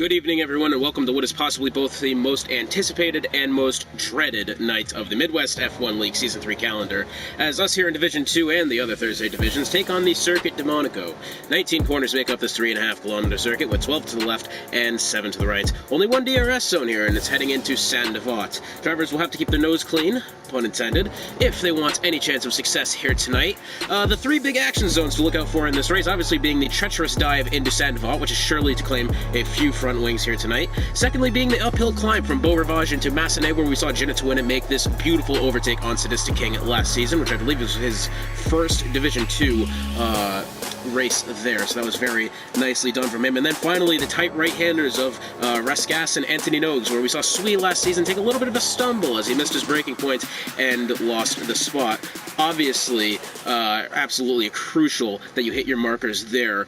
Good evening, everyone, and welcome to what is possibly both the most anticipated and most dreaded night of the Midwest F1 League Season 3 calendar, as us here in Division 2 and the other Thursday divisions take on the Circuit de Monaco. 19 corners make up this 3.5-kilometer circuit, with 12 to the left and 7 to the right. Only one DRS zone here, and it's heading into Saint-Devote. Drivers will have to keep their nose clean, pun intended, if they want any chance of success here tonight. The three big action zones to look out for in this race, obviously being the treacherous dive into Saint-Devote, which is surely to claim a few front wings here tonight. Secondly, being the uphill climb from Beau Rivage into Massenet, where we saw Ginatuin make this beautiful overtake on Sadistic King last season, which I believe was his first Division 2 race there, so that was very nicely done from him. And then finally, the tight right-handers of Rascasse and Anthony Nogues, where we saw Sui last season take a little bit of a stumble as he missed his braking point and lost the spot. Obviously, absolutely crucial that you hit your markers there.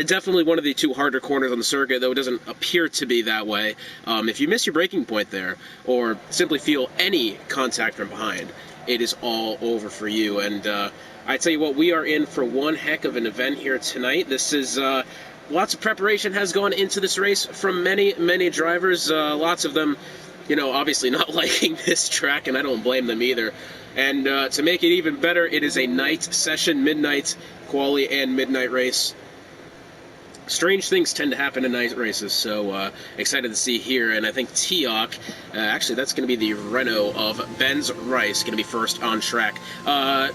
Definitely one of the two harder corners on the circuit, though it doesn't appear to be that way. If you miss your braking point there, or simply feel any contact from behind, it is all over for you. And I tell you what, we are in for one heck of an event here tonight. This is lots of preparation has gone into this race from many drivers. Lots of them, obviously not liking this track, and I don't blame them either. And to make it even better, it is a night session, midnight quali and midnight race. Strange things tend to happen in night races, so excited to see here. And I think Teok, actually that's going to be the Renault of Benz Rice, going to be first on track.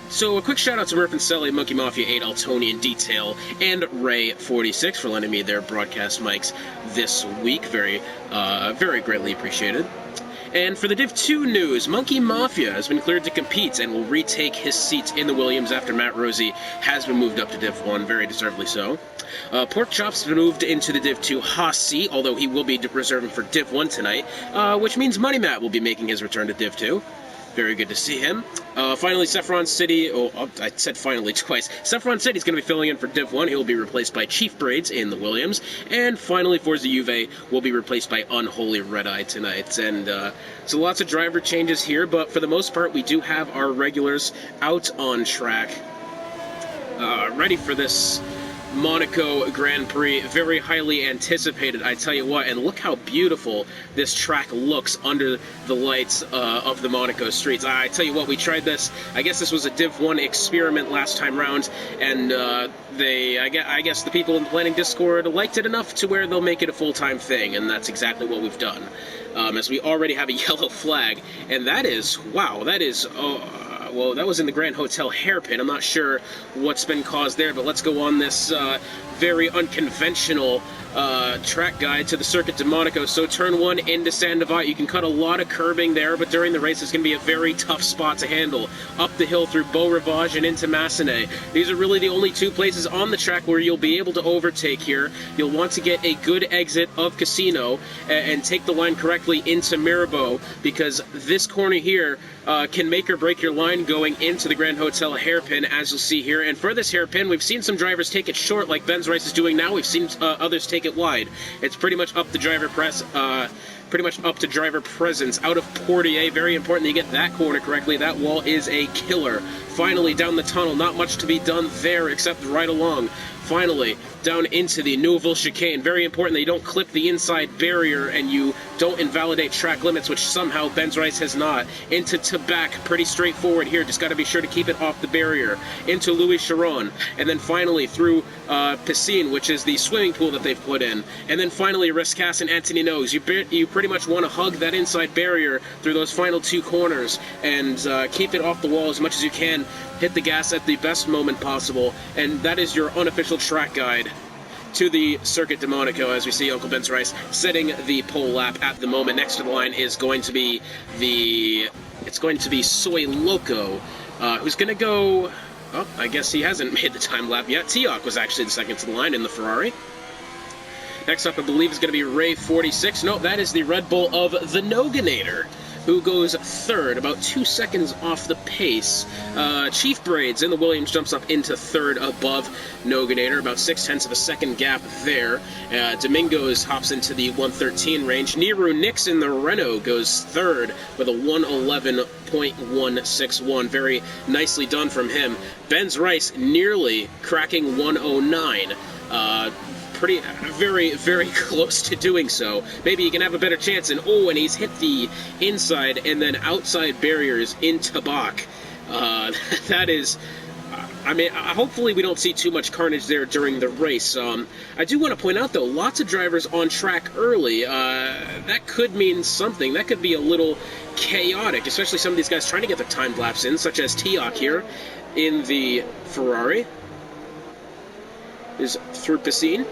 So a quick shout out to Murph and Sully, Monkey Mafia 8, Altonian Detail, and Ray 46 for lending me their broadcast mics this week. Very greatly appreciated. And for the Div 2 news, Monkey Mafia has been cleared to compete and will retake his seat in the Williams after Matt Rosie has been moved up to Div 1, very deservedly so. Pork Chop's been moved into the Div 2 Haas seat, although he will be reserving for Div 1 tonight, which means Money Matt will be making his return to Div 2. Very good to see him. Finally, Saffron City, I said finally twice. Saffron City's going to be filling in for Div 1. He'll be replaced by Chief Braids in the Williams. And finally, Forza Juve will be replaced by Unholy Red Eye tonight. And so lots of driver changes here, but for the most part, we do have our regulars out on track, ready for this Monaco Grand Prix. Very highly anticipated, I tell you what, and look how beautiful this track looks under the lights of the Monaco streets. I tell you what, we tried this, I guess this was a Div 1 experiment last time round, and I guess the people in the planning Discord liked it enough to where they'll make it a full-time thing, and that's exactly what we've done. As we already have a yellow flag, and that is, wow, that is, well, that was in the Grand Hotel hairpin. I'm not sure what's been caused there, but let's go on this very unconventional track guide to the Circuit de Monaco. So turn 1 into Saint-Devote. You can cut a lot of curbing there, but during the race it's going to be a very tough spot to handle. Up the hill through Beau Rivage and into Massenet. These are really the only two places on the track where you'll be able to overtake here. You'll want to get a good exit of Casino and take the line correctly into Mirabeau, because this corner here can make or break your line going into the Grand Hotel hairpin, as you'll see here. And for this hairpin, we've seen some drivers take it short, like Benz Rice is doing now. We've seen others take it wide. It's pretty much up to driver presence out of Portier. Very important that you get that corner correctly. That wall is a killer. Finally, down the tunnel, not much to be done there except right along. Finally, down into the Neuville chicane. Very important that you don't clip the inside barrier and you don't invalidate track limits, which somehow Benz Rice has not. Into Tabac, pretty straightforward here. Just got to be sure to keep it off the barrier. Into Louis Chiron. And then finally through Piscine, which is the swimming pool that they've put in. And then finally Rascasse and Anthony Nogues. You pretty much want to hug that inside barrier through those final two corners and keep it off the wall as much as you can. Hit the gas at the best moment possible, and that is your unofficial track guide to the Circuit de Monaco. As we see Uncle Benz Rice setting the pole lap at the moment. Next to the line is going to be Soy Loco, who's going to go, oh, I guess he hasn't made the time lap yet. Teok was actually the second to the line in the Ferrari. Next up, I believe, is going to be Ray 46. No, that is the Red Bull of the Noganator, who goes third, about 2 seconds off the pace. Chief Braids in the Williams jumps up into third above Noganator, about 0.6 of a second gap there. Domingos hops into the 113 range. Niru Nix in the Renault goes third with a 111.161. Very nicely done from him. Benz Rice nearly cracking 109. very, very close to doing so. Maybe he can have a better chance. And he's hit the inside and then outside barriers into Bach. That is... I mean, hopefully we don't see too much carnage there during the race. I do want to point out, though, lots of drivers on track early. That could mean something. That could be a little chaotic, especially some of these guys trying to get their timed laps in, such as Tiak here in the Ferrari. Is through Piscine.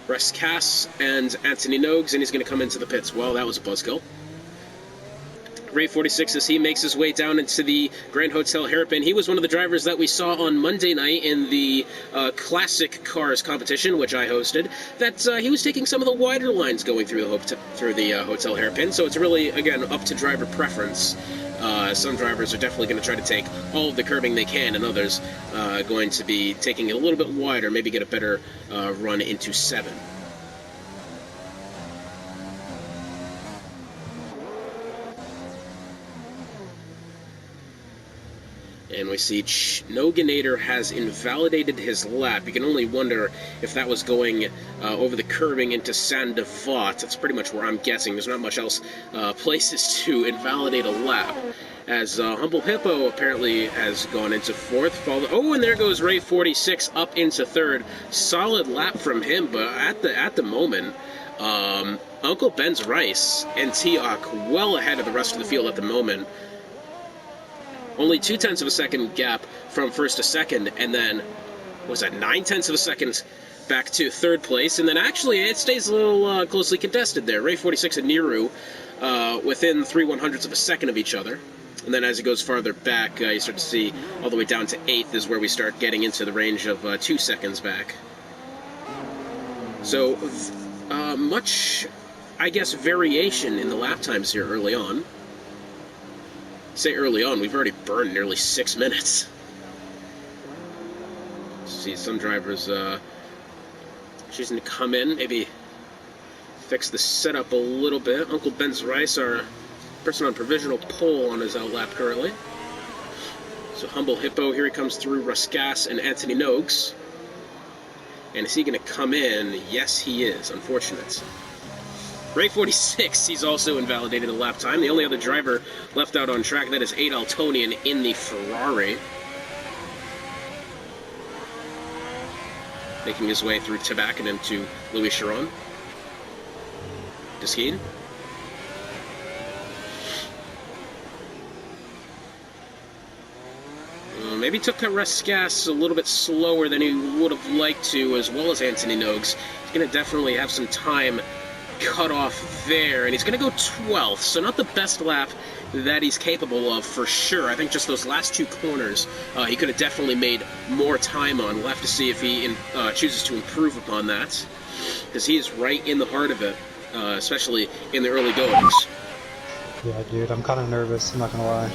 Rescass and Anthony Nogues, and he's going to come into the pits. Well, that was a buzzkill. Ray 46 as he makes his way down into the Grand Hotel hairpin. He was one of the drivers that we saw on Monday night in the Classic Cars competition, which I hosted. That he was taking some of the wider lines going through the hotel hairpin. So it's really, again, up to driver preference. Some drivers are definitely going to try to take all of the curbing they can, and others going to be taking it a little bit wider, maybe get a better run into 7. And we see Noganator has invalidated his lap. You can only wonder if that was going over the curbing into Saint-Devote. That's pretty much where I'm guessing. There's not much else places to invalidate a lap. As Humble Hippo apparently has gone into 4th. And there goes Ray 46 up into 3rd. Solid lap from him, but at the moment, Uncle Ben's Rice and Tiak well ahead of the rest of the field at the moment. Only 0.2 of a second gap from 1st to 2nd, and then, was that 0.9 of a second back to 3rd place, and then actually it stays a little closely contested there. Ray 46 and Niru within 3/100ths of a second of each other. And then as it goes farther back, you start to see all the way down to 8th is where we start getting into the range of 2 seconds back. So, much, I guess, variation in the lap times here early on. Say early on, we've already burned nearly 6 minutes. See some drivers choosing to come in, maybe fix the setup a little bit. Uncle Ben's Rice, our person on provisional pole on his lap currently. So Humble Hippo, here he comes through Ruskas and Anthony Nogues. And is he going to come in? Yes, he is. Unfortunate. Ray 46, he's also invalidated a lap time. The only other driver left out on track, that is Adel Tonian in the Ferrari. Making his way through Tabac and into Louis Chiron. Desquin. Maybe took Rescass a little bit slower than he would have liked to, as well as Anthony Nogues. He's going to definitely have some time cut off there, and he's going to go 12th, so not the best lap that he's capable of for sure. I think just those last 2 corners he could have definitely made more time on. We'll have to see if he chooses to improve upon that, because he is right in the heart of it, especially in the early goings. Yeah, dude, I'm kind of nervous, I'm not going to lie.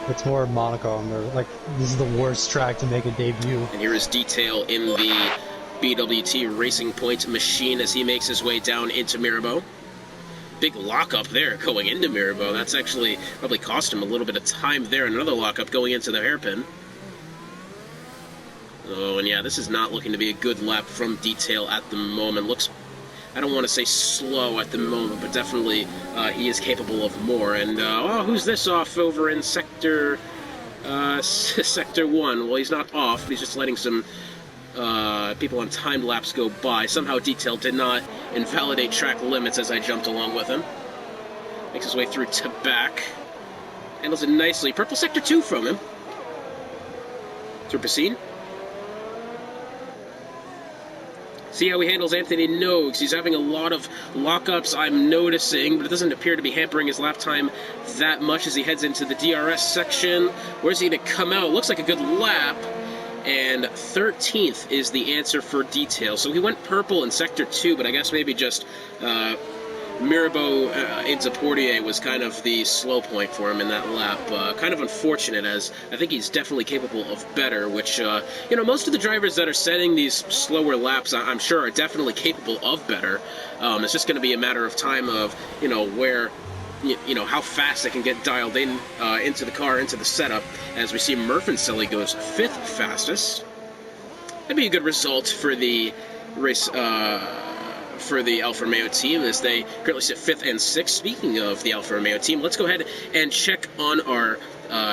It's more Monaco. I'm nervous. Like, this is the worst track to make a debut. And here is Detail in the BWT Racing Point machine as he makes his way down into Mirabeau. Big lockup there going into Mirabeau. That's actually probably cost him a little bit of time there. Another lockup going into the hairpin. Oh, and yeah, this is not looking to be a good lap from Detail at the moment. Looks, I don't want to say slow at the moment, but definitely he is capable of more. And, who's this off over in Sector 1? Well, he's not off, but he's just letting some people on time laps go by. Somehow Detail did not invalidate track limits as I jumped along with him. Makes his way through Tabac. Handles it nicely. Purple Sector 2 from him. Through Piscine. See how he handles Anthony Nogues. He's having a lot of lockups, I'm noticing, but it doesn't appear to be hampering his lap time that much as he heads into the DRS section. Where's he going to come out? Looks like a good lap. And 13th is the answer for Detail. So he went purple in Sector 2, but I guess maybe just Mirabeau into Portier was kind of the slow point for him in that lap. Kind of unfortunate, as I think he's definitely capable of better, which, most of the drivers that are setting these slower laps, I'm sure, are definitely capable of better. It's just going to be a matter of time of, where... how fast they can get dialed in into the car, into the setup, as we see Murphinselli goes 5th fastest. That'd be a good result for the race, for the Alfa Romeo team, as they currently sit 5th and 6th. Speaking of the Alfa Romeo team, let's go ahead and check on our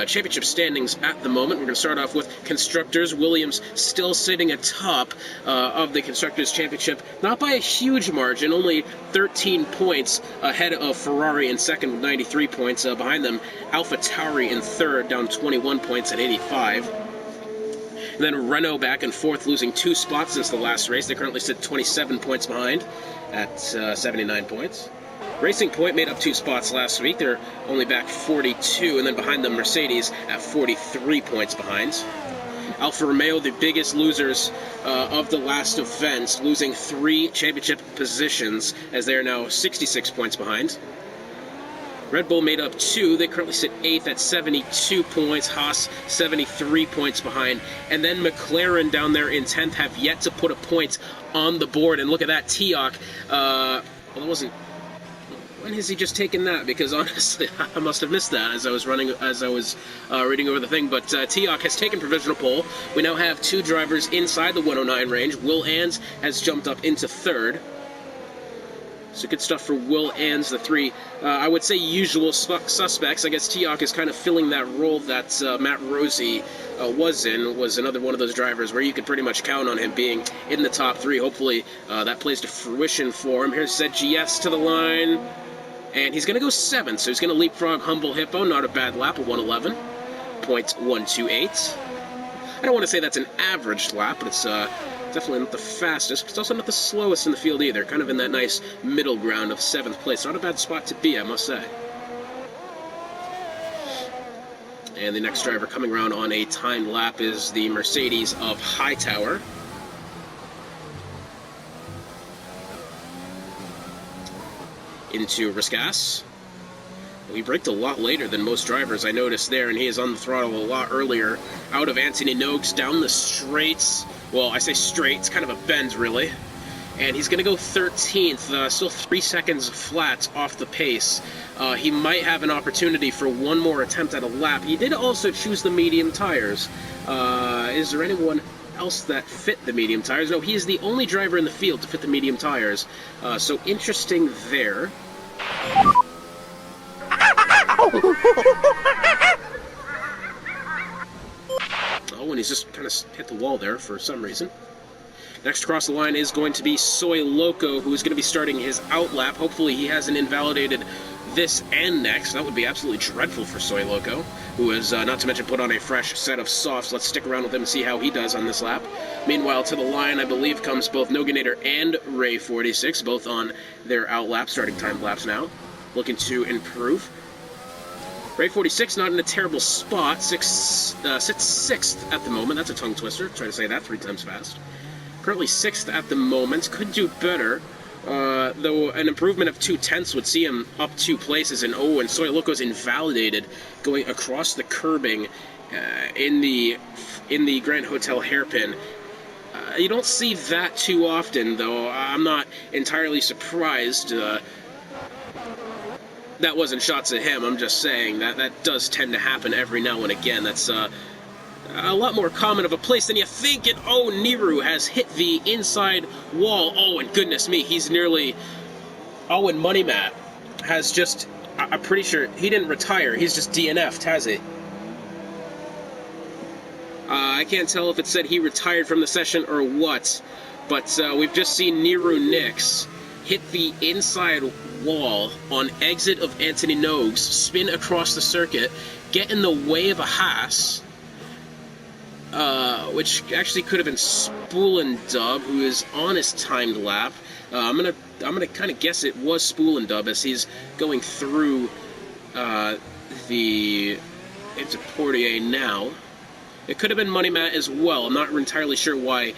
championship standings at the moment. We're going to start off with Constructors. Williams still sitting atop of the Constructors Championship, not by a huge margin, only 13 points ahead of Ferrari in second with 93 points. Behind them, AlphaTauri in third, down 21 points at 85. And then Renault back in fourth, losing 2 spots since the last race. They currently sit 27 points behind at 79 points. Racing Point made up 2 spots last week. They're only back 42, and then behind them, Mercedes at 43 points behind. Alfa Romeo, the biggest losers of the last event, losing 3 championship positions as they are now 66 points behind. Red Bull made up 2. They currently sit 8th at 72 points. Haas 73 points behind. And then McLaren down there in 10th have yet to put a point on the board. And look at that, Teoc. Well, it wasn't. When has he just taken that? Because honestly, I must have missed that as I was reading over the thing. But Teoc has taken provisional pole. We now have 2 drivers inside the 109 range. Will Ans has jumped up into 3rd. So good stuff for Will Ans, the 3, I would say, usual suspects. I guess Teoc is kind of filling that role that Matt Rossi was another one of those drivers where you could pretty much count on him being in the top 3. Hopefully that plays to fruition for him. Here's ZGS to the line, and he's going to go 7th, so he's going to leapfrog Humble Hippo. Not a bad lap, a 111.128. I don't want to say that's an average lap, but it's definitely not the fastest, but it's also not the slowest in the field either. Kind of in that nice middle ground of 7th place. Not a bad spot to be, I must say. And the next driver coming around on a timed lap is the Mercedes of Hightower. Into Riskas. He braked a lot later than most drivers, I noticed there, and he is on the throttle a lot earlier. Out of Anthony Noakes, down the straights. Well, I say straight, it's kind of a bend, really. And he's going to go 13th, still 3 seconds flat off the pace. He might have an opportunity for one more attempt at a lap. He did also choose the medium tires. Is there anyone else that fit the medium tires? No, he is the only driver in the field to fit the medium tires. So interesting there. Oh, and he's just kind of hit the wall there for some reason. Next across the line is going to be Soy Loco, who is going to be starting his outlap. Hopefully he hasn't invalidated this and next. That would be absolutely dreadful for Soy Loco, who is, not to mention, put on a fresh set of softs. Let's stick around with him and see how he does on this lap. Meanwhile, to the line, I believe, comes both Noganator and Ray 46, both on their outlap, starting time laps now, looking to improve. Ray 46 not in a terrible spot, sits 6th at the moment. That's a tongue twister, try to say that 3 times fast. Currently 6th at the moment, could do better, though an improvement of 2/10 would see him up 2 places. And oh, and Soy Loco's invalidated going across the curbing in the Grand Hotel hairpin. You don't see that too often, though. I'm not entirely surprised. That wasn't shots at him, I'm just saying that does tend to happen every now and again. That's a lot more common of a place than you think. And oh, Niru has hit the inside wall. Oh, and goodness me, he's nearly... Oh, and Money Matt has just... I'm pretty sure he didn't retire, he's just DNF'd, has he? I can't tell if it said he retired from the session or what, but we've just seen Niru Nix hit the inside wall on exit of Anthony Noakes, spin across the circuit, get in the way of a Haas, which actually could have been Spoolendub, who is on his timed lap. I'm gonna kind of guess it was Spoolendub as he's going through into Portier now. It could have been Money Matt as well. I'm not entirely sure why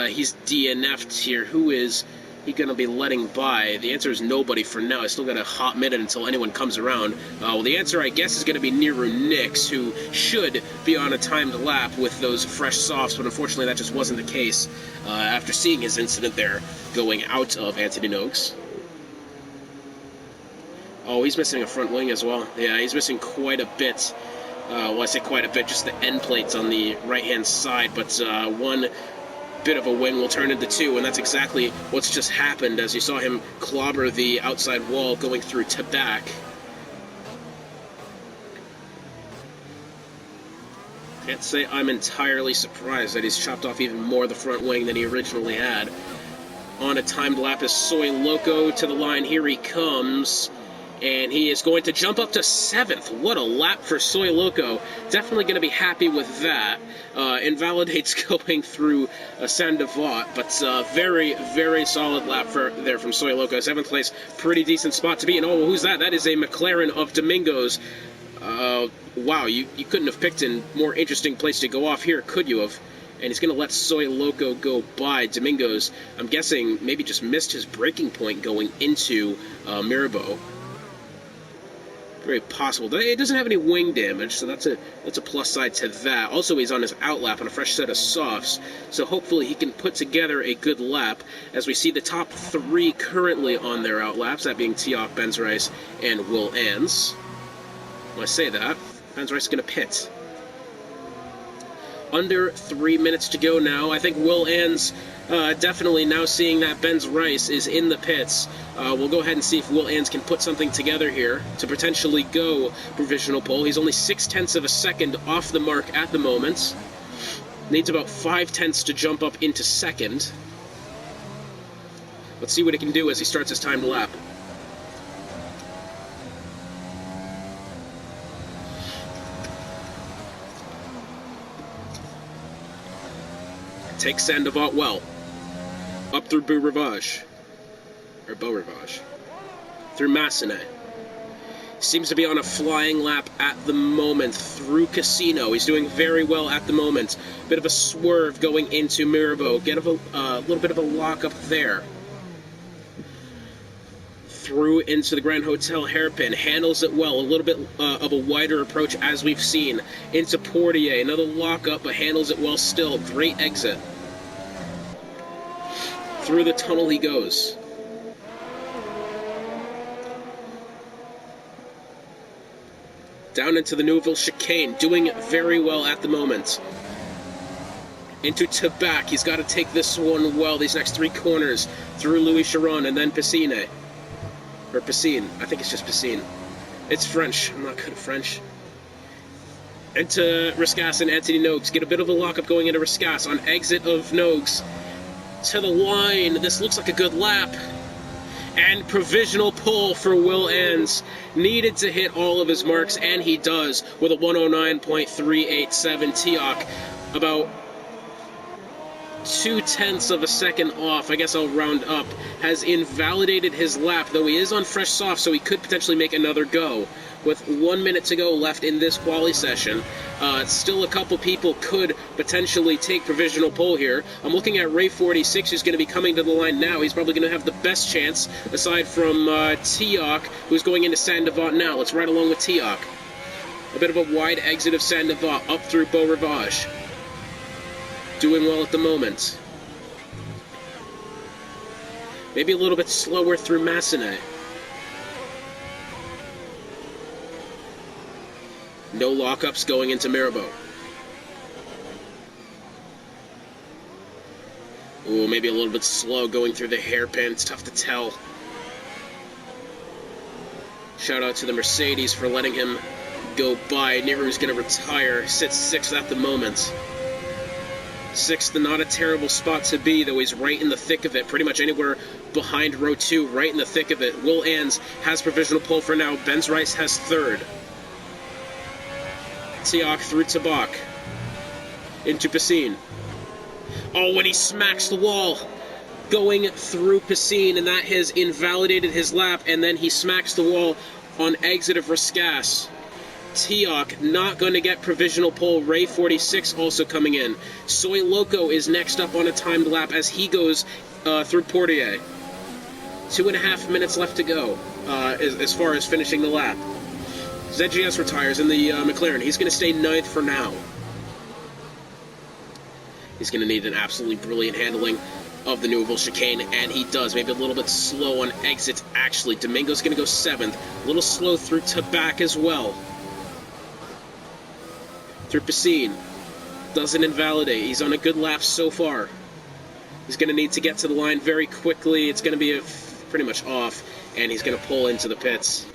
he's DNF'd here. Who is he going to be letting by? The answer is nobody for now. I still got a hot minute until anyone comes around. Well, the answer, I guess, is going to be Niru Nix, who should be on a timed lap with those fresh softs, but unfortunately that just wasn't the case after seeing his incident there going out of Anthony Noakes. Oh, he's missing a front wing as well. Yeah, he's missing quite a bit Well, I say quite a bit, just the end plates on the right-hand side, but one bit of a wing will turn into two, and that's exactly what's just happened as you saw him clobber the outside wall going through to back. Can't say I'm entirely surprised that he's chopped off even more of the front wing than he originally had. On a timed lap is Soy Loco to the line. Here he comes. And he is going to jump up to 7th. What a lap for Soy Loco. Definitely going to be happy with that. Invalidates going through Sandoval, but very, very solid lap there from Soy Loco. 7th place, pretty decent spot to be. And oh, who's that? That is a McLaren of Domingo's. Wow, you couldn't have picked a more interesting place to go off here, could you have? And he's going to let Soy Loco go by. Domingo's, I'm guessing, maybe just missed his braking point going into Mirabeau. Very possible. It doesn't have any wing damage, so that's a plus side to that. Also, he's on his outlap on a fresh set of softs, so hopefully he can put together a good lap as we see the top 3 currently on their outlaps, that being Tioch, Benz Rice, and Will Ans. When I say that, Benz Rice is going to pit. Under 3 minutes to go now. I think Will Ans definitely now seeing that Benz Rice is in the pits. We'll go ahead and see if Will Ans can put something together here to potentially go provisional pole. He's only 0.6 of a second off the mark at the moment. Needs about 0.5 to jump up into second. Let's see what he can do as he starts his timed lap. Takes Sandoval well. Up through Beau Rivage. Through Massenet. Seems to be on a flying lap at the moment through Casino. He's doing very well at the moment. Bit of a swerve going into Mirabeau. Get a little bit of a lock up there. Through into the Grand Hotel hairpin. Handles it well. A little bit of a wider approach as we've seen. Into Portier. Another lock up, but handles it well still. Great exit. Through the tunnel he goes. Down into the Neuville chicane. Doing very well at the moment. Into Tabac. He's got to take this one well. These next 3 corners. Through Louis Chiron and then Piscine. Or Piscine. I think it's just Piscine. It's French. I'm not good at French. Into Riscas and Anthony Nogues. Get a bit of a lockup going into Riscas on exit of Nogues. To the line. This looks like a good lap. And provisional pole for Will Ans. Needed to hit all of his marks, and he does with a 109.387. Tioch about 0.2 of a second off, I guess I'll round up, has invalidated his lap, though he is on fresh soft, so he could potentially make another go. With 1 minute to go left in this quali session, still a couple people could potentially take provisional pole here. I'm looking at Ray 46, who's going to be coming to the line now. He's probably going to have the best chance, aside from Tioch, who's going into Sandoval now. Let's ride along with Tioch. A bit of a wide exit of Sandoval, up through Beau Rivage. Doing well at the moment. Maybe a little bit slower through Massenet. No lockups going into Mirabeau. Ooh, maybe a little bit slow going through the hairpin. It's tough to tell. Shout out to the Mercedes for letting him go by. Nero's going to retire. Sits 6th at the moment. 6th, not a terrible spot to be, though he's right in the thick of it. Pretty much anywhere behind row 2, right in the thick of it. Will Ans has provisional pole for now. Benz Rice has 3rd. Tioch through Tabac. Into Piscine. Oh, when he smacks the wall. Going through Piscine, and that has invalidated his lap, and then he smacks the wall on exit of Riscas. Tioch not going to get provisional pole. Ray 46 also coming in. Soy Loco is next up on a timed lap as he goes through Portier. 2.5 minutes left to go as far as finishing the lap. ZGS retires in the McLaren. He's going to stay 9th for now. He's going to need an absolutely brilliant handling of the Neuville chicane, and he does. Maybe a little bit slow on exits, actually. Domingo's going to go 7th. A little slow through Tabac as well. through Piscine. Doesn't invalidate. He's on a good lap so far. He's going to need to get to the line very quickly. It's going to be pretty much off, and he's going to pull into the pits.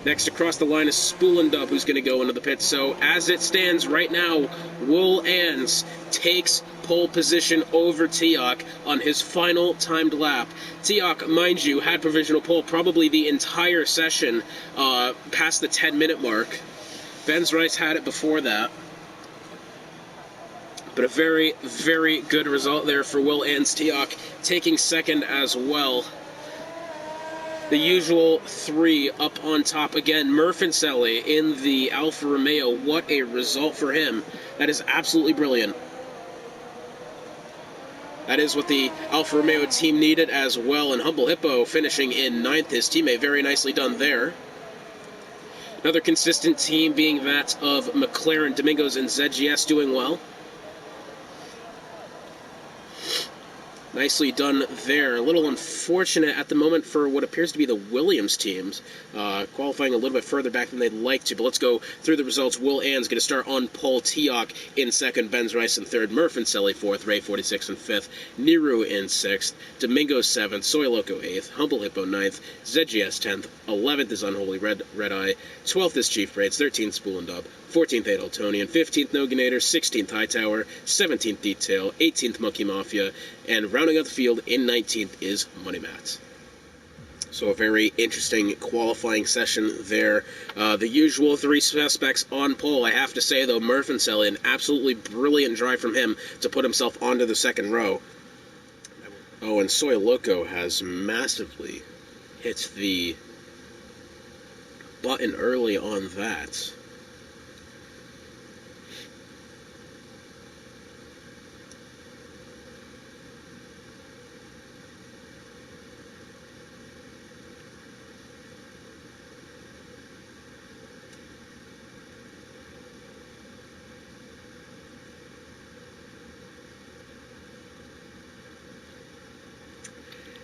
Next across the line is Spoolendub, who's going to go into the pits. So as it stands right now, Will Ans takes pole position over Teok on his final timed lap. Teok, mind you, had provisional pole probably the entire session past the 10-minute mark. Benz Rice had it before that. But a very, very good result there for Will Ans. Teok taking second as well. The usual three up on top again. Murphinselli in the Alfa Romeo. What a result for him. That is absolutely brilliant. That is what the Alfa Romeo team needed as well. And Humble Hippo finishing in 9th. His teammate, very nicely done there. Another consistent team being that of McLaren, Domingos, and ZGS doing well. Nicely done there. A little unfortunate at the moment for what appears to be the Williams teams, qualifying a little bit further back than they'd like to. But let's go through the results. Will Ans going to start on pole. Teok in second. Benz Rice in third. Murphinselli fourth. Ray 46 in fifth. Niru in sixth. Domingo seventh. Soy Loco eighth. Humble Hippo ninth. ZGS 10th. 11th is Unholy Red Eye. 12th is Chief Braids. 13th Spoolendub. 14th Adultonian. 15th Noganator. 16th Hightower. 17th Detail. 18th Monkey Mafia. And rounding out the field in 19th is Money Matt. So a very interesting qualifying session there. The usual three suspects on pole. I have to say, though, Murphinselli, an absolutely brilliant drive from him to put himself onto the second row. Oh, and Soy Loco has massively hit the button early on that.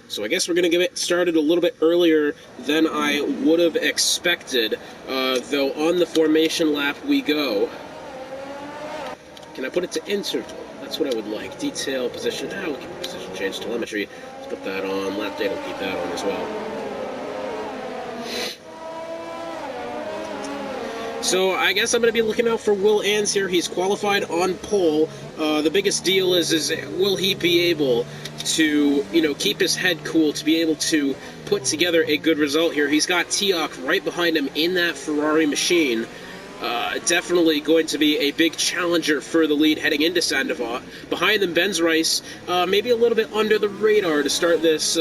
So I guess we're going to get it started a little bit earlier than I would have expected, though on the formation lap we go. Can I put it to interval? That's what I would like. Detail, position, we'll keep position change, telemetry. Let's put that on. Lap data, we'll keep that on as well. So I guess I'm going to be looking out for Will Ans here. He's qualified on pole. The biggest deal is will he be able to, keep his head cool, to be able to put together a good result here. He's got Teok right behind him in that Ferrari machine. Definitely going to be a big challenger for the lead heading into Sandoval. Behind them, Benz Rice, maybe a little bit under the radar to start this.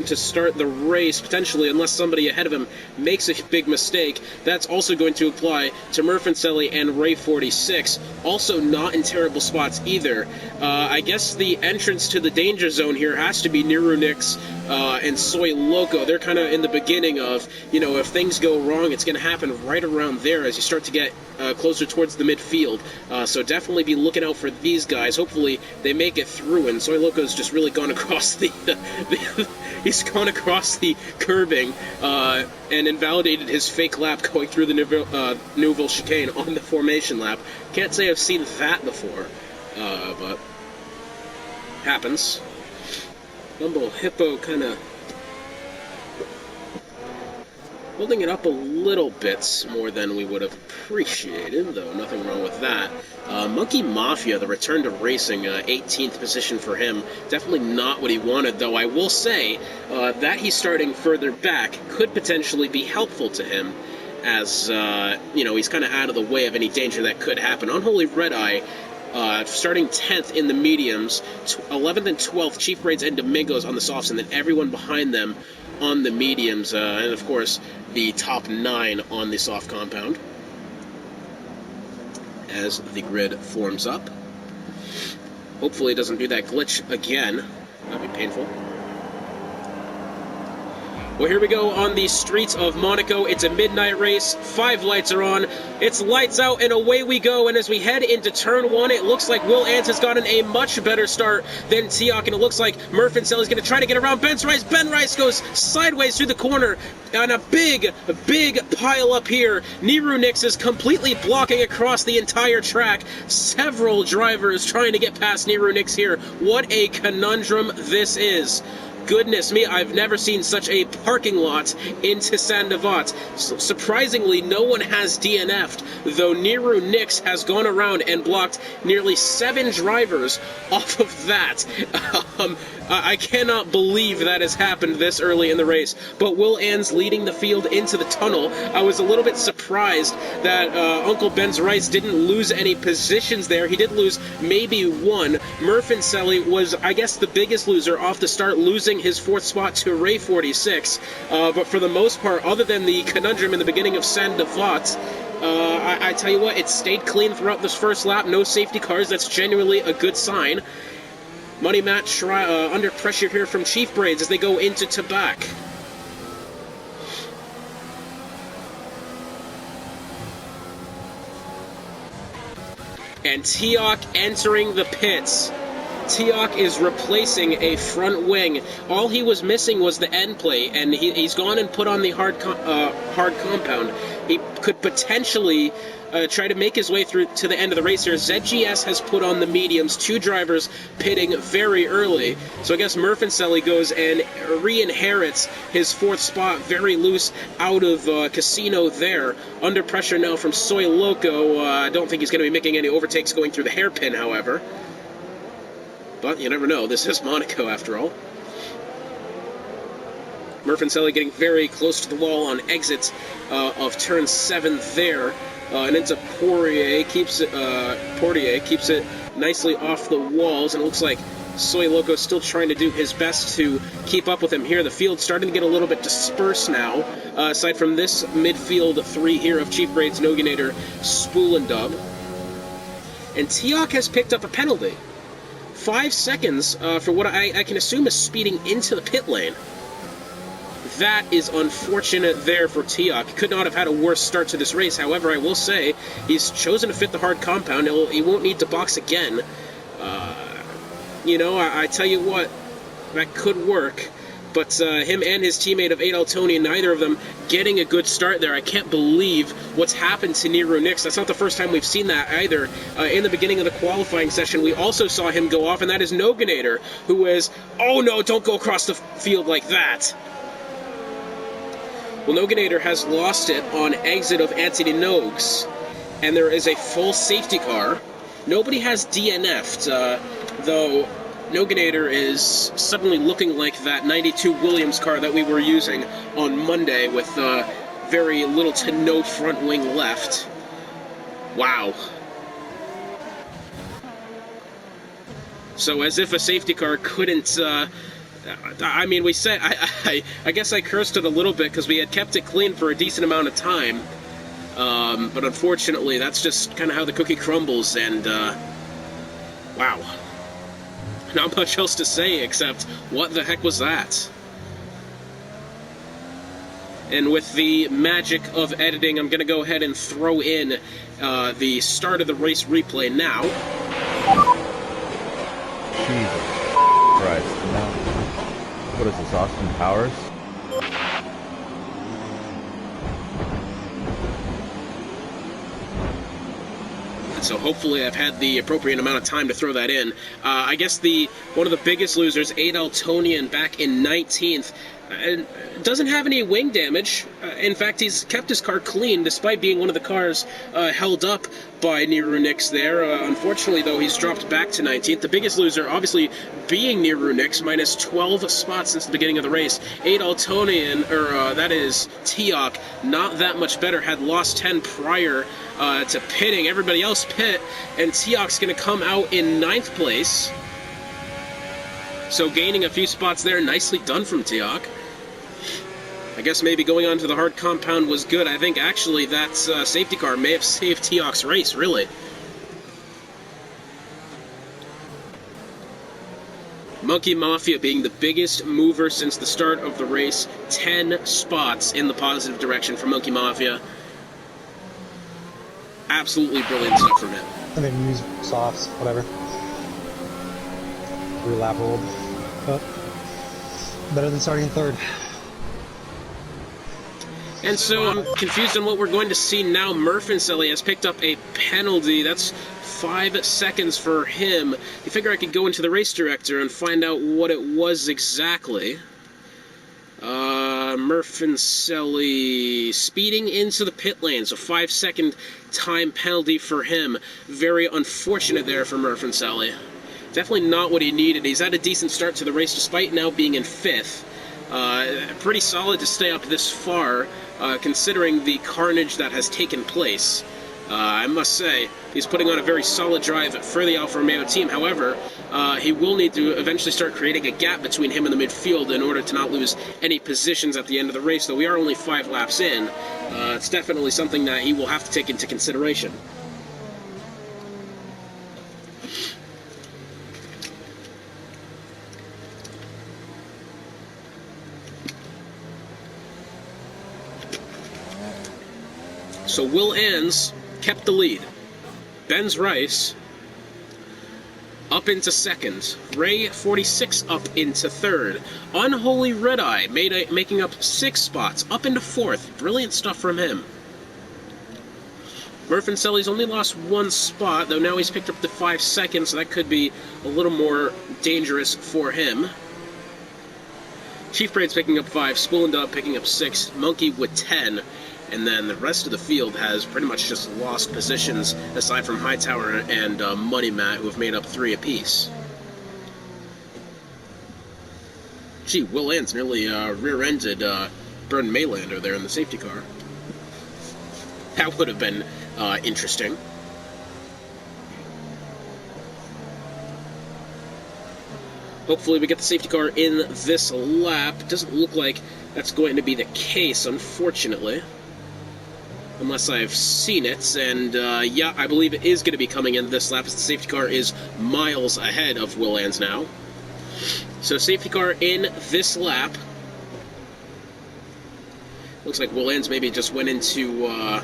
To start the race, potentially, unless somebody ahead of him makes a big mistake. That's also going to apply to Murphinselli and Ray 46. Also not in terrible spots either. I guess the entrance to the danger zone here has to be Nirunix and Soy Loco. They're kind of in the beginning of, if things go wrong, it's going to happen right around there as you start to get closer towards the midfield. So definitely be looking out for these guys. Hopefully they make it through, and Soy Loco's just really gone across he's gone across the curbing and invalidated his fake lap going through the Neuville chicane on the formation lap. Can't say I've seen that before, but happens. Humble Hippo kind of holding it up a little bit more than we would have appreciated, though nothing wrong with that. Monkey Mafia, the return to racing, 18th position for him. Definitely not what he wanted, though. I will say that he's starting further back could potentially be helpful to him, as, he's kind of out of the way of any danger that could happen. Unholy Red Eye, starting 10th in the mediums, 11th and 12th, Chief Braids and Domingos on the softs, and then everyone behind them on the mediums, and of course the top 9 on the soft compound as the grid forms up. Hopefully it doesn't do that glitch again. That'd be painful. Well, here we go on the streets of Monaco. It's a midnight race. 5 lights are on. It's lights out, and away we go. And as we head into turn 1, it looks like Will Ants has gotten a much better start than Teok, and it looks like Murfinselli's going to try to get around Ben Rice. Ben Rice goes sideways through the corner, and a big pile up here. Niru Nix is completely blocking across the entire track. Several drivers trying to get past Niru Nix here. What a conundrum this is. Goodness me, I've never seen such a parking lot into Saint-Devat. Surprisingly, no one has DNF'd, though Niru Nix has gone around and blocked nearly 7 drivers off of that. I cannot believe that has happened this early in the race, but Will Ans leading the field into the tunnel. I was a little bit surprised that Uncle Ben's Rice didn't lose any positions there. He did lose maybe 1. Murfinselli was, I guess, the biggest loser off the start, losing his 4th spot to Ray 46. But for the most part, other than the conundrum in the beginning of Saint-Devat, I tell you what, it stayed clean throughout this first lap. No safety cars. That's genuinely a good sign. Money Matt under pressure here from Chief Braids as they go into Tabac. And Teok entering the pits. Teok is replacing a front wing. All he was missing was the end plate, and he's gone and put on the hard compound. He could potentially try to make his way through to the end of the race here. ZGS has put on the mediums, 2 drivers pitting very early. So I guess Murfinselli goes and re-inherits his 4th spot very loose out of Casino there. Under pressure now from Soy Loco. I don't think he's going to be making any overtakes going through the hairpin, however. But you never know. This is Monaco, after all. Murfinselli getting very close to the wall on exit of turn 7 there. And ends up Portier keeps it nicely off the walls, and it looks like Soy Loco still trying to do his best to keep up with him here. The field's starting to get a little bit dispersed now, aside from this midfield 3 here of Chief Braids, Noganator, Spool, and Dub. And Teok has picked up a penalty. 5 seconds for what I can assume is speeding into the pit lane. That is unfortunate there for Teok. Could not have had a worse start to this race. However, I will say he's chosen to fit the hard compound. He won't need to box again. You know, I tell you what, that could work. But him and his teammate of 8 Altoni, neither of them getting a good start there. I can't believe what's happened to Niru Nix. That's not the first time we've seen that either. In the beginning of the qualifying session, we also saw him go off, and that is Noganator, who is, oh no, don't go across the field like that. Well, Noganator has lost it on exit of Anthony Nogues, and there is a full safety car. Nobody has DNF'd, though Noganator is suddenly looking like that 92 Williams car that we were using on Monday with very little to no front wing left. Wow. So as if a safety car couldn't... I mean, we said, I guess I cursed it a little bit because we had kept it clean for a decent amount of time. But unfortunately, that's just kind of how the cookie crumbles, and, wow. Not much else to say except, what the heck was that? And with the magic of editing, I'm going to go ahead and throw in the start of the race replay now. Jesus Christ, no. What is this, Austin Powers? So hopefully I've had the appropriate amount of time to throw that in. I guess one of the biggest losers, 8 Altonian, back in 19th, doesn't have any wing damage. In fact, he's kept his car clean despite being one of the cars held up by Niru Nix there. Unfortunately, though, he's dropped back to 19th. The biggest loser, obviously, being Niru Nix, minus 12 spots since the beginning of the race. 8 Altonian, or that is Teok, not that much better, had lost 10 prior to pitting. Everybody else pit, and Teok's going to come out in 9th place. So gaining a few spots there, nicely done from Teok. I guess maybe going on to the hard compound was good. I think actually that safety car may have saved Teok's race, really. Monkey Mafia being the biggest mover since the start of the race. 10 spots in the positive direction for Monkey Mafia. Absolutely brilliant stuff from him. I mean, use softs, whatever. 3-lap old. But better than starting third. And so I'm confused on what we're going to see now. Murphy has picked up a penalty. That's 5 seconds for him. You figure I could go into the race director and find out what it was exactly. Murphy speeding into the pit lane, so 5-second time penalty for him. Very unfortunate there for Murphy. Definitely not what he needed. He's had a decent start to the race despite now being in 5th. Pretty solid to stay up this far, considering the carnage that has taken place. I must say, he's putting on a very solid drive for the Alfa Romeo team. However, he will need to eventually start creating a gap between him and the midfield in order to not lose any positions at the end of the race. Though we are only 5 laps in, it's definitely something that he will have to take into consideration. So Will Ans kept the lead. Benz Rice up into 2nd. Ray 46 up into 3rd. Unholy Red Eye making up 6 spots, up into 4th. Brilliant stuff from him. Murphy only lost 1 spot, though now he's picked up to 5 seconds, so that could be a little more dangerous for him. Chief Braid's picking up 5, Spoolendub picking up 6, Monkey with 10. And then the rest of the field has pretty much just lost positions, aside from Hightower and Money Matt, who have made up 3 apiece. Gee, Will Ans nearly rear-ended Bern Maylander there in the safety car. That would have been interesting. Hopefully we get the safety car in this lap. Doesn't look like that's going to be the case, unfortunately. Unless I've seen it, and yeah, I believe it is going to be coming in this lap, as the safety car is miles ahead of Will Ans now. So safety car in this lap. Looks like Will Ans maybe just went into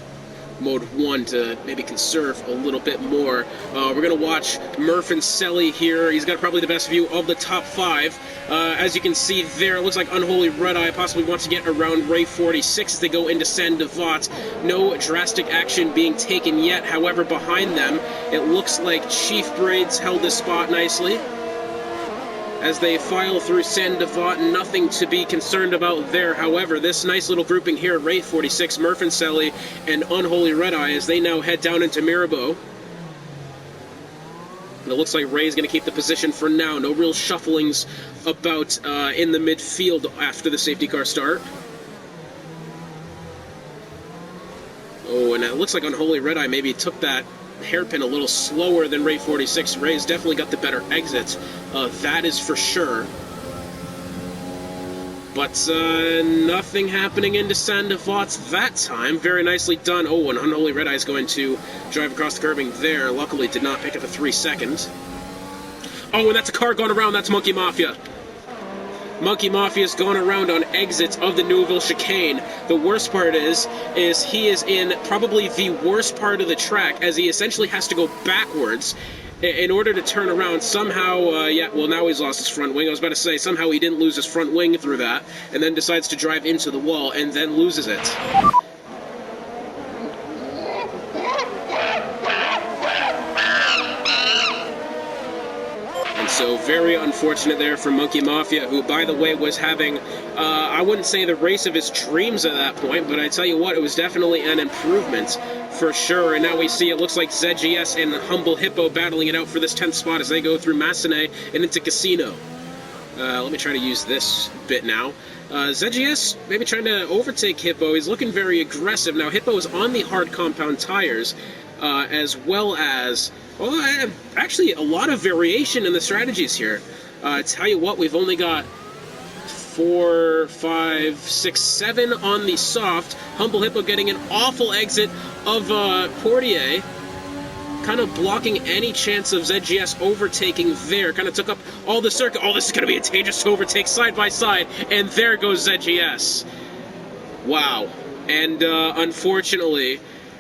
mode 1 to maybe conserve a little bit more. We're going to watch Murphy here. He's got probably the best view of the top 5. As you can see there, it looks like Unholy Red Eye possibly wants to get around Ray 46 as they go into Saint-Devat. No drastic action being taken yet. However, behind them, it looks like Chief Braids held this spot nicely. As they file through Saint-Devat, nothing to be concerned about there. However, this nice little grouping here, Ray 46, Murphy and Unholy Red Eye, as they now head down into Mirabeau. And it looks like Ray's going to keep the position for now. No real shufflings about in the midfield after the safety car start. Oh, and it looks like Unholy Red Eye maybe took that hairpin a little slower than Ray 46. Ray's definitely got the better exit, that is for sure. But nothing happening into Saint-Devat that time. Very nicely done. Oh, and Unholy Red Eye is going to drive across the curbing there. Luckily did not pick up a 3 seconds. Oh, and that's a car going around. That's Monkey Mafia. Monkey Mafia's gone around on exits of the Neuville chicane. The worst part is he is in probably the worst part of the track, as he essentially has to go backwards in order to turn around. Somehow, yeah, well, now he's lost his front wing. I was about to say, somehow he didn't lose his front wing through that, and then decides to drive into the wall, and then loses it. So very unfortunate there for Monkey Mafia, who, by the way, was having, I wouldn't say the race of his dreams at that point, but I tell you what, it was definitely an improvement for sure. And now we see it looks like ZGS and Humble Hippo battling it out for this 10th spot as they go through Massenet and into Casino. Let me try to use this bit now. ZGS maybe trying to overtake Hippo. He's looking very aggressive. Now, Hippo is on the hard compound tires, as well as... well, actually, a lot of variation in the strategies here. I tell you what, we've only got 4, 5, 6, 7 on the soft. Humble Hippo getting an awful exit of Portier. kind of blocking any chance of ZGS overtaking there. Kind of took up all the circuit. Oh, this is going to be a dangerous overtake side by side, and there goes ZGS. Wow. And unfortunately,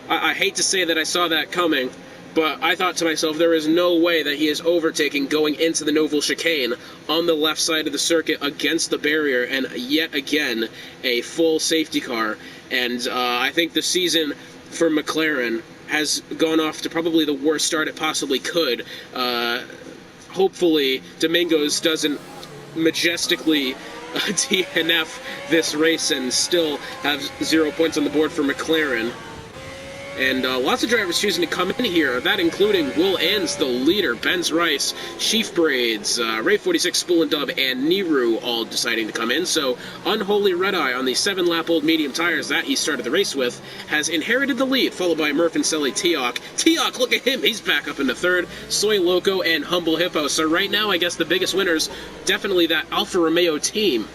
I hate to say that I saw that coming, but I thought to myself, there is no way that he is overtaking going into the Noble chicane on the left side of the circuit against the barrier, and yet again, a full safety car. And I think the season for McLaren has gone off to probably the worst start it possibly could. Hopefully, Domingos doesn't majestically DNF this race and still have 0 points on the board for McLaren. And lots of drivers choosing to come in here, that including Will Ans, the leader, Benz Rice, Sheaf Braids, Ray 46, Spool and Dub, and Niru all deciding to come in. So Unholy Red Eye on the 7-lap-old medium tires that he started the race with has inherited the lead, followed by Murph and Selly Teok. Teok, look at him, he's back up into third. Soy Loco and Humble Hippo. So right now, I guess the biggest winners, definitely that Alfa Romeo team.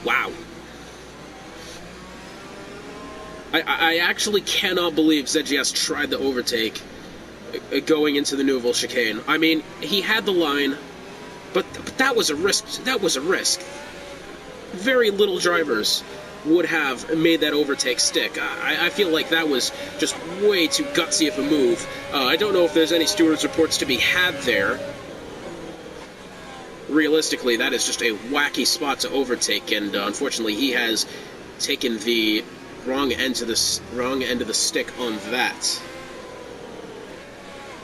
Wow. I actually cannot believe ZGS tried to overtake going into the Nouvelle chicane. I mean, he had the line, but that was a risk. That was a risk. Very little drivers would have made that overtake stick. I feel like that was just way too gutsy of a move. I don't know if there's any stewards' reports to be had there. Realistically, that is just a wacky spot to overtake, and unfortunately, he has taken the wrong end of the stick on that.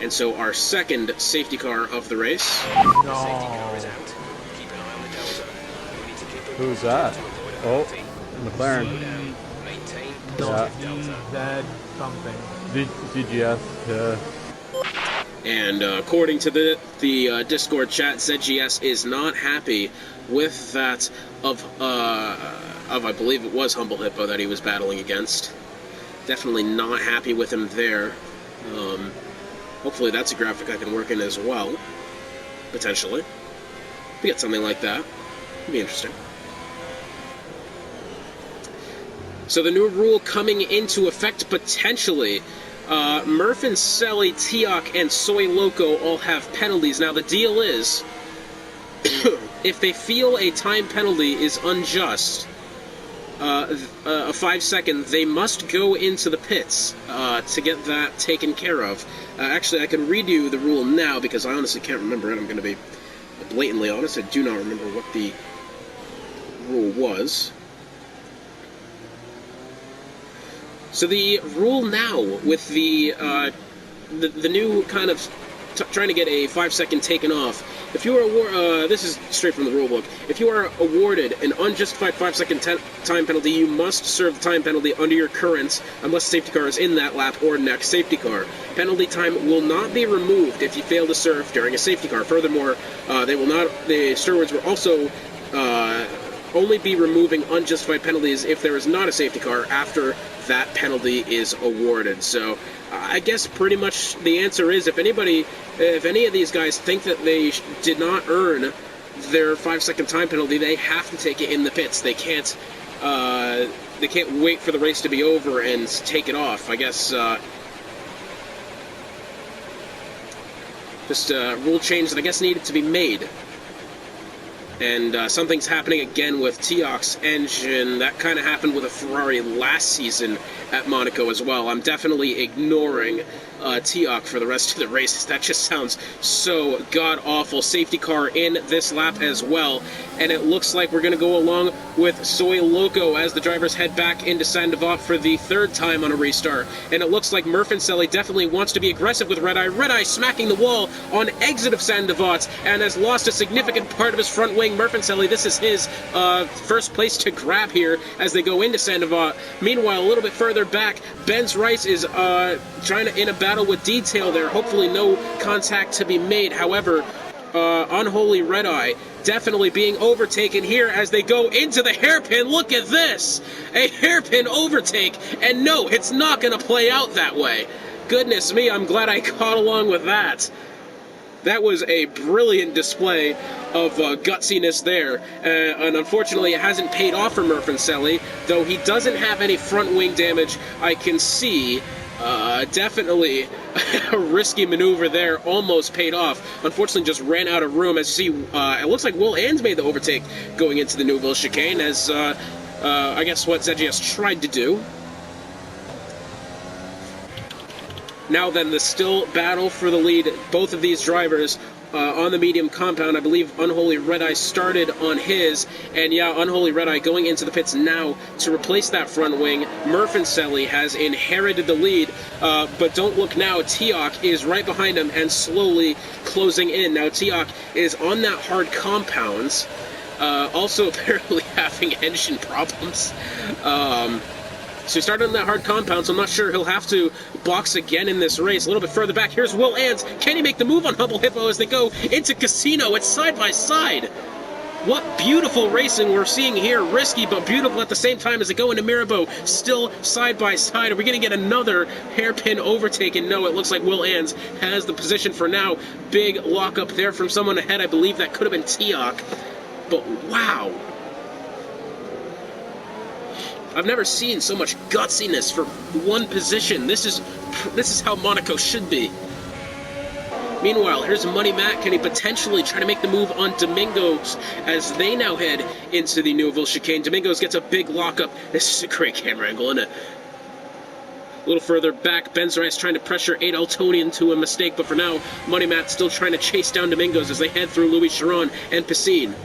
And so our second safety car of the race. No. Who's that? Oh, McLaren. No, Yeah. something. ZGS, yeah. And according to the Discord chat, ZGS is not happy with that of I believe it was Humble Hippo that he was battling against. Definitely not happy with him there. Hopefully that's a graphic I can work in as well. Potentially. We get something like that. It'd be interesting. So the new rule coming into effect potentially. Murph and Selly, Teok, and Soy Loco all have penalties. Now the deal is, if they feel a time penalty is unjust, a 5 second, they must go into the pits to get that taken care of. Actually, I can read you the rule now because I honestly can't remember it. I'm going to be blatantly honest. I do not remember what the rule was. So the rule now with the new kind of trying to get a 5 second taken off. If you are this is straight from the rule book. If you are awarded an unjustified 5 second time penalty, you must serve the time penalty under your current, unless the safety car is in that lap or next safety car. Penalty time will not be removed if you fail to serve during a safety car. Furthermore, the stewards will also only be removing unjustified penalties if there is not a safety car after that penalty is awarded. So I guess pretty much the answer is if any of these guys think that they did not earn their 5 second time penalty, they have to take it in the pits. They can't wait for the race to be over and take it off. I guess just a rule change that I guess needed to be made. And something's happening again with Teok's engine. That kind of happened with a Ferrari last season at Monaco as well. I'm definitely ignoring Teok for the rest of the race. That just sounds so god-awful. Safety car in this lap as well. And it looks like we're going to go along with Soy Loco as the drivers head back into Saint-Devote for the third time on a restart. And it looks like Murph and Selly definitely wants to be aggressive with Red Eye. Red Eye smacking the wall on exit of Saint-Devote and has lost a significant part of his front wing. Murph and Selly, this is his first place to grab here as they go into Saint-Devote. Meanwhile, a little bit further back, Benz Rice is trying to in a battle with Detail there. Hopefully no contact to be made. However, Unholy Red Eye definitely being overtaken here as they go into the hairpin. Look at this! A hairpin overtake, and no, it's not going to play out that way. Goodness me, I'm glad I caught along with that. That was a brilliant display of gutsiness there, and unfortunately it hasn't paid off for Murph and Selly, though he doesn't have any front wing damage I can see. Definitely a risky maneuver there, almost paid off. Unfortunately, just ran out of room. As you see, it looks like Will Ans made the overtake going into the Neuville chicane, as I guess what ZGS tried to do. Now then, the still battle for the lead. Both of these drivers on the medium compound. I believe Unholy Red Eye started on his, and yeah, Unholy Red Eye going into the pits now to replace that front wing. Murph and Selly has inherited the lead, but don't look now, Teok is right behind him and slowly closing in. Now Teok is on that hard compounds, also apparently having engine problems. So he started on that hard compound, so I'm not sure he'll have to box again in this race. A little bit further back, here's Will Ans. Can he make the move on Humble Hippo as they go into Casino? It's side by side. What beautiful racing we're seeing here. Risky, but beautiful at the same time as they go into Mirabeau. Still side by side. Are we going to get another hairpin overtake? And no, it looks like Will Ans has the position for now. Big lockup there from someone ahead. I believe that could have been Teok. But wow. I've never seen so much gutsiness for one position. This is how Monaco should be. Meanwhile, here's Money Matt. Can he potentially try to make the move on Domingos as they now head into the Neuville chicane? Domingos gets a big lockup. This is a great camera angle, isn't it? A little further back, Benzerice trying to pressure Adaltoni into a mistake, but for now, Money Matt still trying to chase down Domingos as they head through Louis Chiron and Piscine.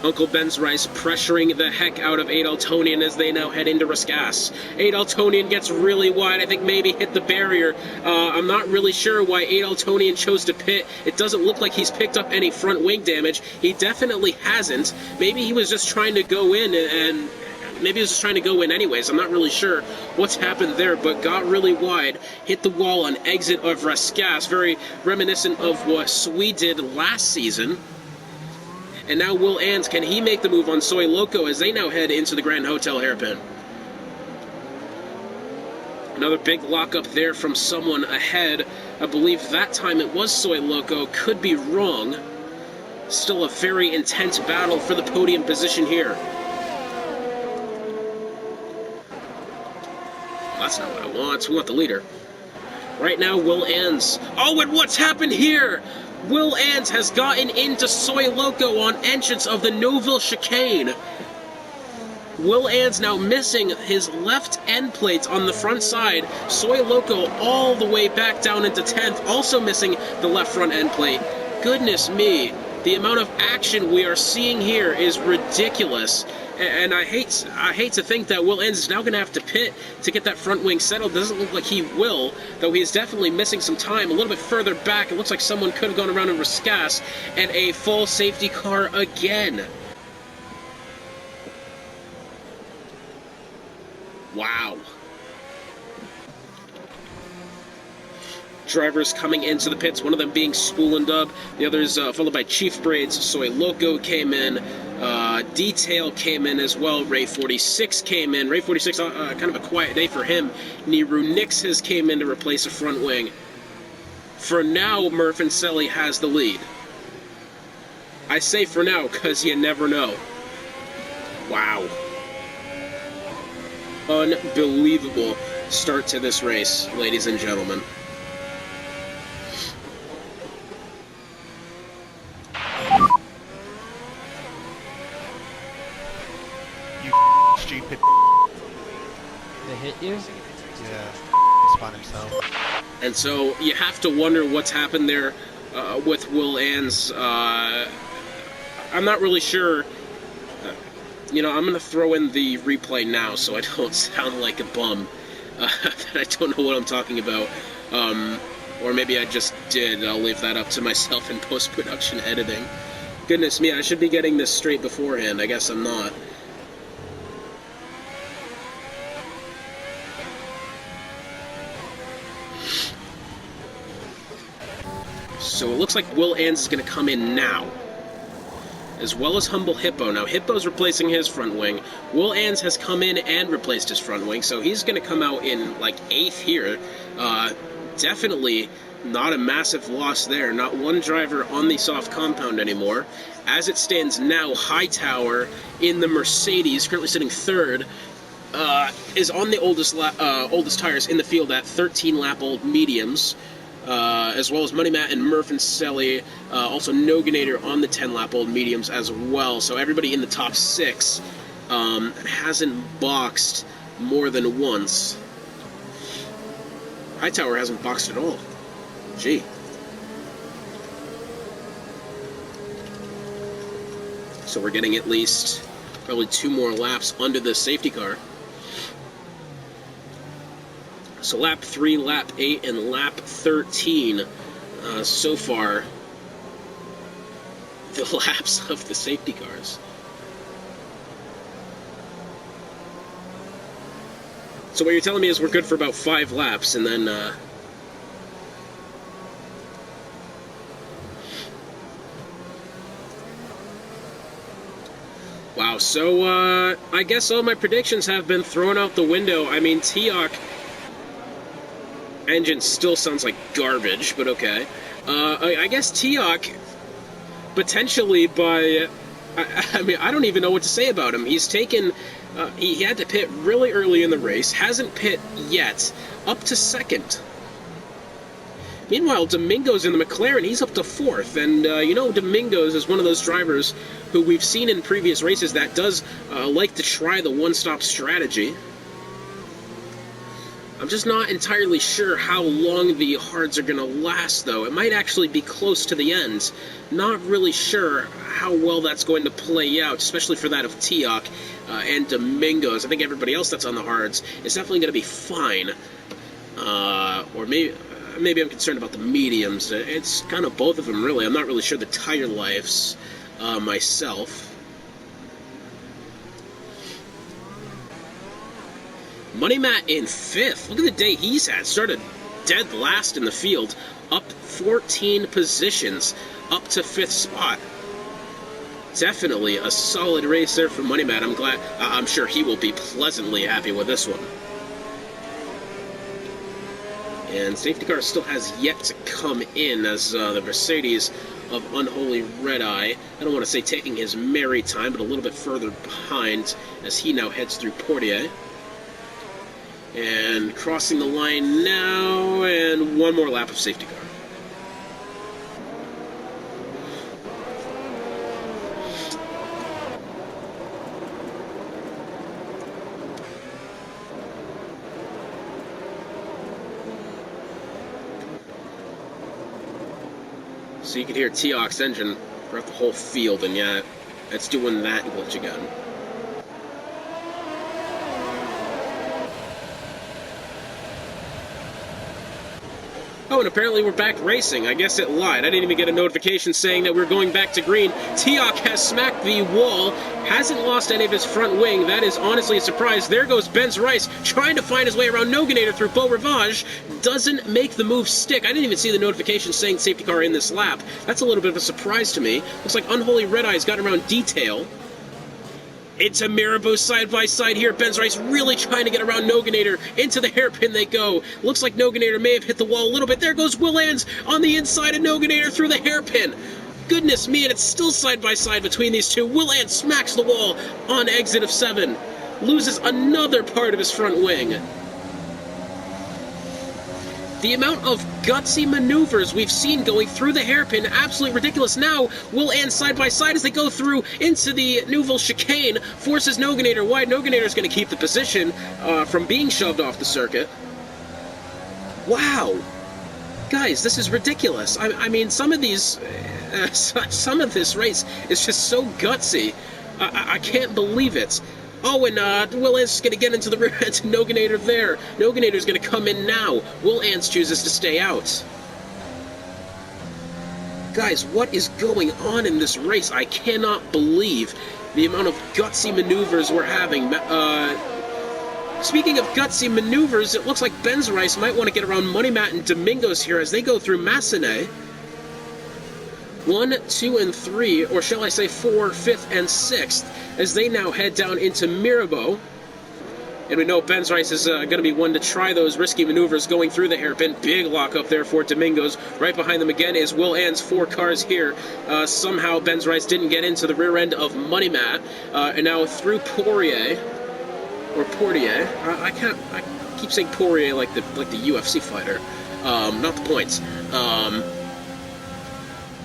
Uncle Benzerice pressuring the heck out of Adaltonian as they now head into Rascasse. Adaltonian gets really wide, I think maybe hit the barrier. I'm not really sure why Adaltonian chose to pit. It doesn't look like he's picked up any front wing damage. He definitely hasn't. Maybe he was just trying to go in and maybe he was just trying to go in anyways. I'm not really sure what's happened there, but got really wide. Hit the wall on exit of Rascasse. Very reminiscent of what Swede did last season. And now Will Ans, can he make the move on Soy Loco as they now head into the Grand Hotel hairpin? Another big lockup there from someone ahead. I believe that time it was Soy Loco. Could be wrong. Still a very intense battle for the podium position here. That's not what I want. We want the leader. Right now, Will Ans. Oh, and what's happened here? Will Ans has gotten into Soy Loco on entrance of the Neuville chicane. Will Ans now missing his left end plate on the front side. Soy Loco all the way back down into 10th, also missing the left front end plate. Goodness me, the amount of action we are seeing here is ridiculous. And I hate to think that Will Ans is now going to have to pit to get that front wing settled. Doesn't look like he will, though he's definitely missing some time. A little bit further back, it looks like someone could have gone around in Rascasse, and a full safety car again. Wow. Drivers coming into the pits, one of them being Spool and Dub, the others followed by Chief Braids. Soy Loco came in, Detail came in as well, Ray 46 came in. Ray 46, kind of a quiet day for him. Niru Nix has came in to replace a front wing. For now, Murph and Selly has the lead. I say for now, because you never know. Wow. Unbelievable start to this race, ladies and gentlemen. Stupid. They hit you? Yeah, he spun himself. And so you have to wonder what's happened there with Will Ans. I'm not really sure. You know, I'm going to throw in the replay now so I don't sound like a bum. That I don't know what I'm talking about. Or maybe I just did. I'll leave that up to myself in post-production editing. Goodness me, I should be getting this straight beforehand. I guess I'm not. So it looks like Will Ans is going to come in now, as well as Humble Hippo. Now, Hippo's replacing his front wing. Will Ans has come in and replaced his front wing, so he's going to come out in, like, 8th here. Definitely Not a massive loss there. Not one driver on the soft compound anymore. As it stands now, Hightower in the Mercedes, currently sitting third, is on the oldest tires in the field at 13-lap-old mediums, as well as Money Matt and Murph and Selly, also Noganator on the 10-lap-old mediums as well. So everybody in the top 6 hasn't boxed more than once. Hightower hasn't boxed at all. Gee. So we're getting at least probably 2 more laps under the safety car. So lap 3, lap 8, and lap 13 so far, the laps of the safety cars. So what you're telling me is we're good for about 5 laps, and then wow, so I guess all my predictions have been thrown out the window. I mean, Teok engine still sounds like garbage, but okay. I guess Teok potentially by... I mean, I don't even know what to say about him. He's taken... he had to pit really early in the race, hasn't pit yet, up to second. Meanwhile, Domingos in the McLaren, he's up to 4th, and you know, Domingos is one of those drivers who we've seen in previous races that does like to try the one-stop strategy. I'm just not entirely sure how long the hards are going to last, though. It might actually be close to the end. Not really sure how well that's going to play out, especially for that of Teok and Domingos. I think everybody else that's on the hards is definitely going to be fine. Or maybe I'm concerned about the mediums. It's kind of both of them, really. I'm not really sure the tire lives myself. Money Matt in 5th. Look at the day he's had. Started dead last in the field. Up 14 positions. Up to 5th spot. Definitely a solid race there for Money Matt. I'm sure he will be pleasantly happy with this one. And safety car still has yet to come in as the Mercedes of Unholy Red Eye, I don't want to say taking his merry time, but a little bit further behind as he now heads through Portier. And crossing the line now, and one more lap of safety car. So you can hear Teok's engine throughout the whole field, and yeah, it's doing that glitch again. Oh, and apparently we're back racing. I guess it lied. I didn't even get a notification saying that we're going back to green. Teok has smacked the wall, hasn't lost any of his front wing. That is honestly a surprise. There goes Benz Rice trying to find his way around Noganator through Beau Rivage. Doesn't make the move stick. I didn't even see the notification saying safety car in this lap. That's a little bit of a surprise to me. Looks like Unholy Red Eye's got around Detail. Into Mirabeau side by side here. Benz Rice really trying to get around Noganator. Into the hairpin they go. Looks like Noganator may have hit the wall a little bit. There goes Will Ans on the inside of Noganator through the hairpin. Goodness me, and it's still side by side between these two. Will Ans smacks the wall on exit of 7. Loses another part of his front wing. The amount of gutsy maneuvers we've seen going through the hairpin, absolutely ridiculous. Now, Will Ans side by side as they go through into the Neuville chicane, forces Noganator wide. Noganator's going to keep the position from being shoved off the circuit. Wow. Guys, this is ridiculous. I mean, some of these, some of this race is just so gutsy. I can't believe it. Oh, and Will Ans is going to get into the rear end to Noganator there. Noganator's going to come in now. Will Ans chooses to stay out. Guys, what is going on in this race? I cannot believe the amount of gutsy maneuvers we're having. Speaking of gutsy maneuvers, it looks like Benz Rice might want to get around Money Matt and Domingos here as they go through Massenet. 1, 2, and 3, or shall I say 4, 5th, and 6th, as they now head down into Mirabeau. And we know Ben's Rice is going to be one to try those risky maneuvers going through the hairpin. Big lock up there for Domingos. Right behind them again is Will Ann's 4 cars here. Somehow Ben's Rice didn't get into the rear end of Money Matt. And now through Poirier. Or Portier. I keep saying Poirier like the UFC fighter. Not the points.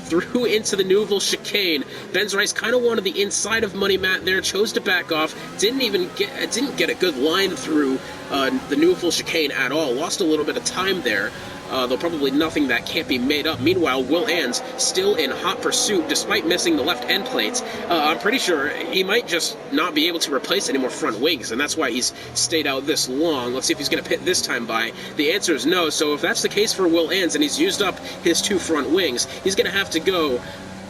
Through into the Neuville chicane. Ben's Rice kind of wanted the inside of Money Matt there, chose to back off, didn't get a good line through the Neuville chicane at all. Lost a little bit of time there, though probably nothing that can't be made up. Meanwhile, Will Ann's still in hot pursuit despite missing the left end plates. I'm pretty sure he might just not be able to replace any more front wings, and that's why he's stayed out this long. Let's see if he's going to pit this time by. The answer is no, so if that's the case for Will Ann's and he's used up his 2 front wings, he's going to have to go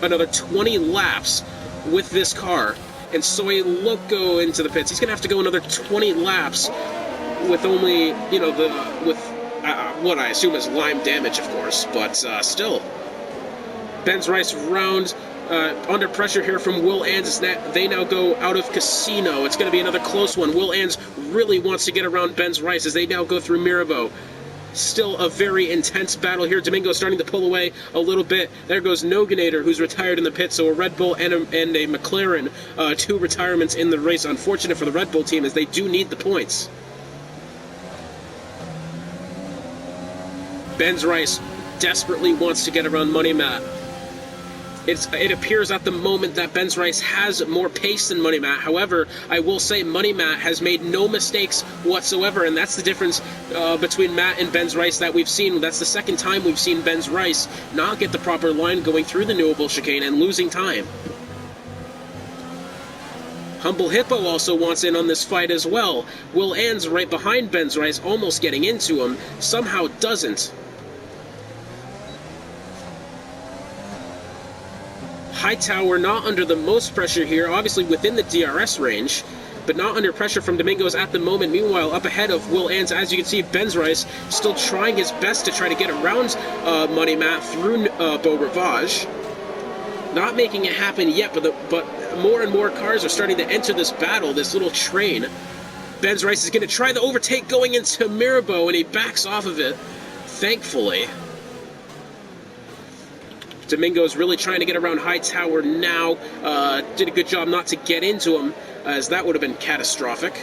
another 20 laps with this car. And Soy Loco into the pits. He's going to have to go another 20 laps with only, with what I assume is lime damage, of course, but still. Ben's Rice round under pressure here from Will Ann's. They now go out of Casino. It's going to be another close one. Will Ann's really wants to get around Ben's Rice as they now go through Mirabeau. Still a very intense battle here. Domingo starting to pull away a little bit. There goes Noganator, who's retired in the pit. So a Red Bull and a McLaren, 2 retirements in the race. Unfortunate for the Red Bull team as they do need the points. Ben's Rice desperately wants to get around Money Matt. It appears at the moment that Ben's Rice has more pace than Money Matt. However, I will say Money Matt has made no mistakes whatsoever, and that's the difference between Matt and Ben's Rice that we've seen. That's the second time we've seen Ben's Rice not get the proper line going through the Neuville chicane and losing time. Humble Hippo also wants in on this fight as well. Will Ann's right behind Ben's Rice, almost getting into him, somehow doesn't. Hightower not under the most pressure here, obviously within the DRS range, but not under pressure from Domingos at the moment. Meanwhile, up ahead of Will Ann's, as you can see, Ben's Rice still trying his best to try to get around Money Matt through Beau Rivage. Not making it happen yet, but more and more cars are starting to enter this battle, this little train. Ben's Rice is going to try the overtake going into Mirabeau, and he backs off of it, thankfully. Domingo's really trying to get around Hightower now. Did a good job not to get into him, as that would have been catastrophic.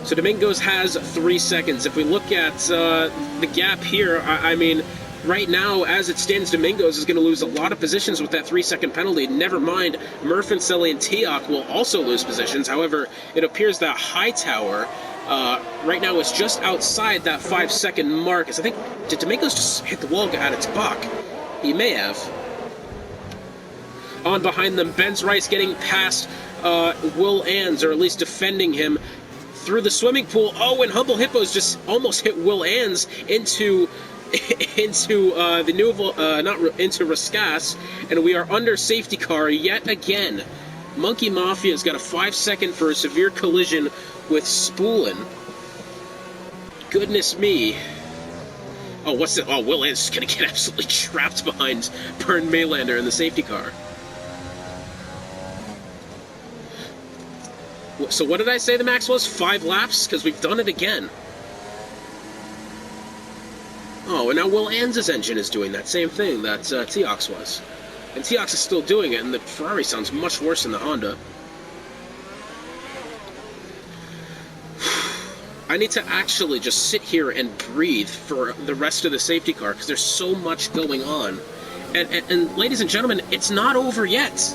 So Domingo's has 3 seconds. If we look at the gap here, I mean, right now, as it stands, Domingos is going to lose a lot of positions with that 3-second penalty. Never mind, Murphinselli and Teok will also lose positions. However, it appears that Hightower right now is just outside that 5-second mark. As I think, did Domingos just hit the wall at its buck? He may have. On behind them, Ben's Rice getting past Will Ann's, or at least defending him through the swimming pool. Oh, and Humble Hippos just almost hit Will Ann's into the Neuville, into Rascasse, and we are under safety car yet again. Monkey Mafia's got a 5-second for a severe collision with Spoolin. Goodness me. Oh, what's it? Oh, Will Ann's just gonna get absolutely trapped behind Bernd Maylander in the safety car. So what did I say the max was? 5 laps? Because we've done it again. Oh, and now Will Ann's engine is doing that same thing that Teox was. And Teox is still doing it, and the Ferrari sounds much worse than the Honda. I need to actually just sit here and breathe for the rest of the safety car, because there's so much going on. And ladies and gentlemen, it's not over yet.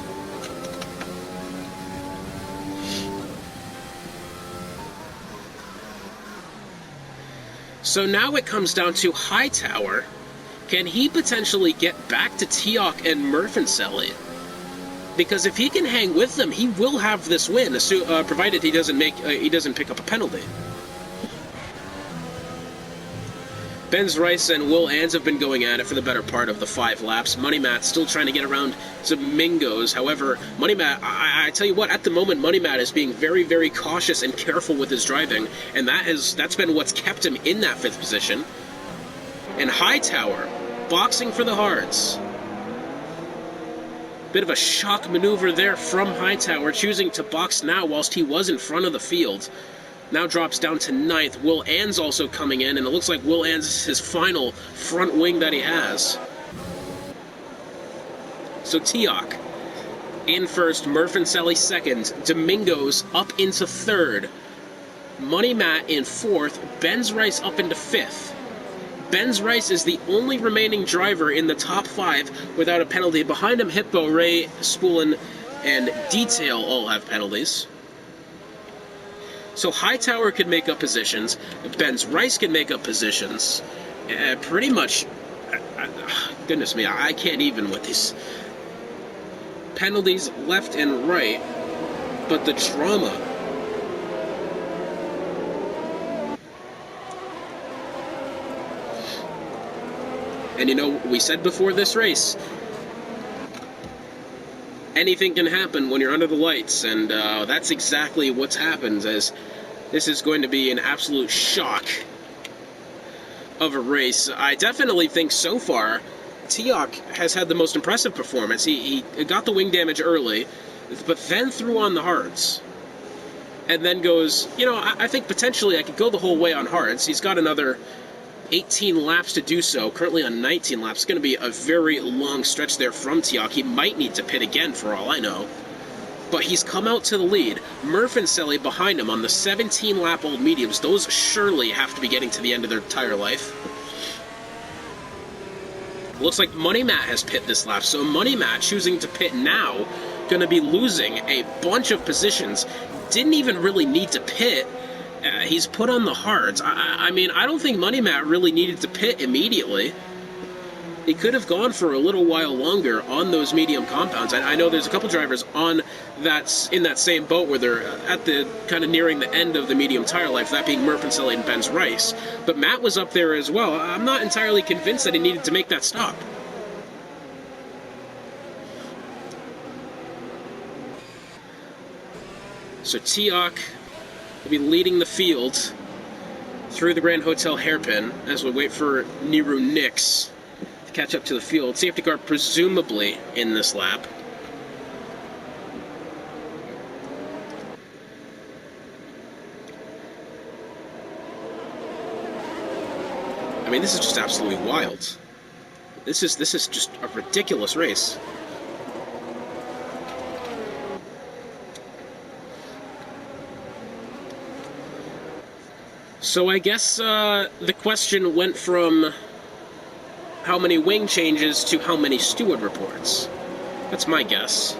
So now it comes down to Hightower. Can he potentially get back to Teok and Murphinselli? Because if he can hang with them, he will have this win, provided he doesn't pick up a penalty. Ben's Rice and Will Ann's have been going at it for the better part of the 5 laps. Money Matt still trying to get around Domingos. However, Money Matt, I tell you what, at the moment, Money Matt is being very, very cautious and careful with his driving, and that's been what's kept him in that 5th position. And Hightower, boxing for the hearts. Bit of a shock maneuver there from Hightower, choosing to box now whilst he was in front of the field. Now drops down to 9th. Will Ann's also coming in, and it looks like Will Ann's is his final front wing that he has. So Teok in first, Murphy second, Domingos up into third, Money Matt in fourth, Benz Rice up into fifth. Benz Rice is the only remaining driver in the top 5 without a penalty. Behind him, Hippo, Ray, Spoolin, and Detail all have penalties. So Hightower can make up positions, Benz Rice can make up positions. Pretty much, goodness me, I can't even with these penalties left and right, but the drama. And you know, we said before this race, anything can happen when you're under the lights, and that's exactly what's happened, as this is going to be an absolute shock of a race. I definitely think so far Teok has had the most impressive performance. He got the wing damage early, but then threw on the hards. And then goes, you know, I think potentially I could go the whole way on hards. He's got another 18 laps to do so, currently on 19 laps. It's going to be a very long stretch there from Teok. He might need to pit again for all I know. But he's come out to the lead. Murph and Selly behind him on the 17-lap old mediums. Those surely have to be getting to the end of their tire life. Looks like Money Matt has pit this lap, so Money Matt choosing to pit now, going to be losing a bunch of positions. Didn't even really need to pit. He's put on the hards. I mean, I don't think Money Matt really needed to pit immediately. He could have gone for a little while longer on those medium compounds. I know there's a couple drivers on in that same boat where they're at the kind of nearing the end of the medium tire life, that being Murph and Selly and Benz Rice. But Matt was up there as well. I'm not entirely convinced that he needed to make that stop. So Teok will be leading the field through the Grand Hotel hairpin as we wait for Niru Nix to catch up to the field. Safety car presumably in this lap. I mean, this is just absolutely wild. This is just a ridiculous race. So I guess the question went from how many wing changes to how many steward reports. That's my guess.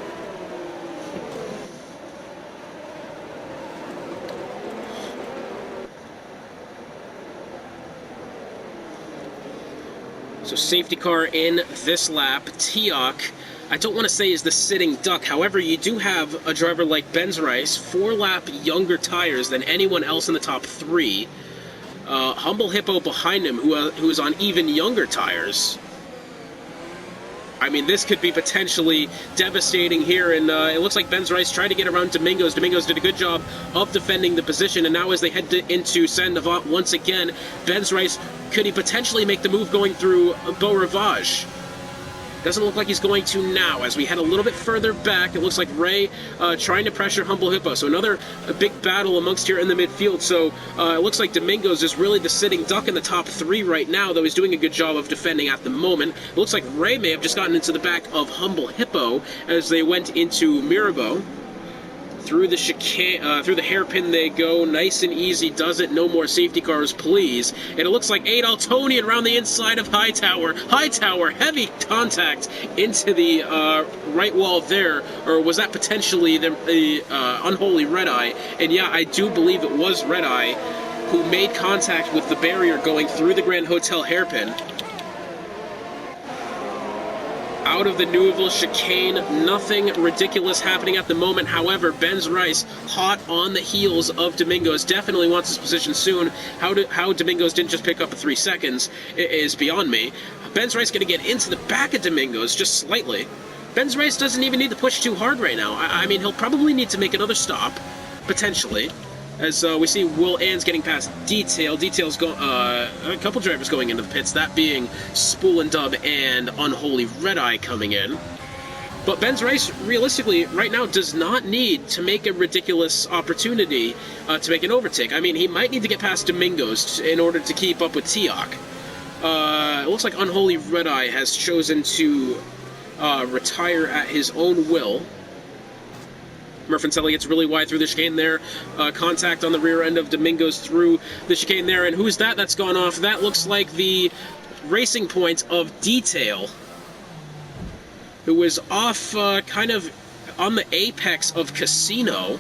So safety car in this lap. Teok, I don't want to say is the sitting duck. However, you do have a driver like Benz Rice, 4-lap younger tires than anyone else in the top 3. Humble Hippo behind him, who is on even younger tires. I mean, this could be potentially devastating here, and it looks like Benz Rice tried to get around Domingos. Domingos did a good job of defending the position, and now as they head into Saint-Avant once again, Benz Rice, could he potentially make the move going through Beau Rivage? Doesn't look like he's going to now. As we head a little bit further back, it looks like Ray trying to pressure Humble Hippo. So another big battle amongst here in the midfield. So it looks like Domingos is really the sitting duck in the top 3 right now, though he's doing a good job of defending at the moment. It looks like Ray may have just gotten into the back of Humble Hippo as they went into Mirabeau. Through the chicane, through the hairpin they go, nice and easy does it, no more safety cars, please. And it looks like Adel Tony around the inside of Hightower. Hightower, heavy contact into the right wall there, or was that potentially the unholy Red Eye? And yeah, I do believe it was Red Eye who made contact with the barrier going through the Grand Hotel hairpin. Out of the Neuville chicane, nothing ridiculous happening at the moment. However, Benz Rice, hot on the heels of Domingos, definitely wants his position soon. How Domingos didn't just pick up 3 seconds is beyond me. Benz Rice going to get into the back of Domingos just slightly. Benz Rice doesn't even need to push too hard right now. I mean, he'll probably need to make another stop, potentially. As we see Will Ann's getting past Detail. Detail's a couple drivers going into the pits, that being Spool and Dub and Unholy Red Eye coming in. But Ben's Rice, realistically, right now does not need to make a ridiculous opportunity to make an overtake. I mean, he might need to get past Domingos in order to keep up with Teok. It looks like Unholy Red Eye has chosen to retire at his own will. Murfancelli gets really wide through the chicane there. Contact on the rear end of Domingos through the chicane there. And who's that that's gone off? That looks like the Racing Point of Detail, who was off kind of on the apex of Casino.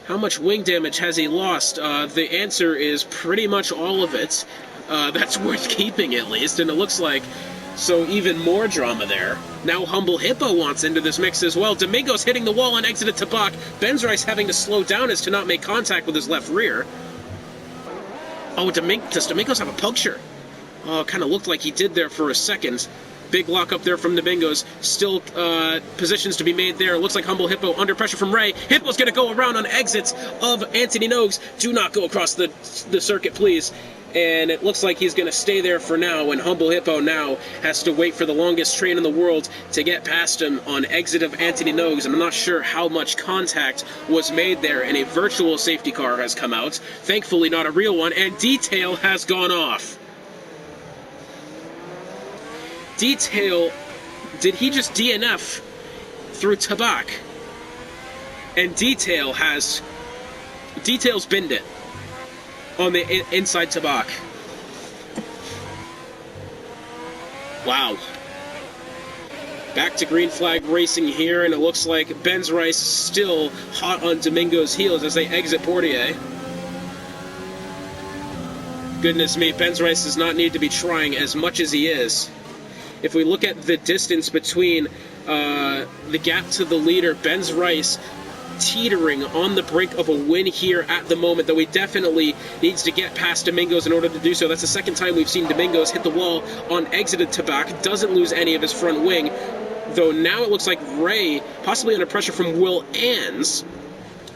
How much wing damage has he lost? The answer is pretty much all of it. That's worth keeping, at least, and it looks like so even more drama there. Now Humble Hippo wants into this mix as well. Domingos hitting the wall on exit at Tabak. Ben's Rice having to slow down as to not make contact with his left rear. Oh, does Domingos have a puncture? Oh, kind of looked like he did there for a second. Big lock up there from Domingos. Still positions to be made there. Looks like Humble Hippo under pressure from Ray. Hippo's going to go around on exits of Anthony Nogues. Do not go across the circuit, please. And it looks like he's going to stay there for now, and Humble Hippo now has to wait for the longest train in the world to get past him on exit of Anthony Nogues, and I'm not sure how much contact was made there, and a virtual safety car has come out. Thankfully not a real one, and Detail has gone off. Detail, did he just DNF through Tabak? And Detail's binned it on the inside Tabak. Wow. Back to green flag racing here, and it looks like Ben's Rice still hot on Domingo's heels as they exit Portier. Goodness me, Ben's Rice does not need to be trying as much as he is. If we look at the distance between the gap to the leader, Ben's Rice teetering on the brink of a win here at the moment, though he definitely needs to get past Domingos in order to do so. That's the second time we've seen Domingos hit the wall on exited Tabak. Doesn't lose any of his front wing, though now it looks like Ray possibly under pressure from Will Ans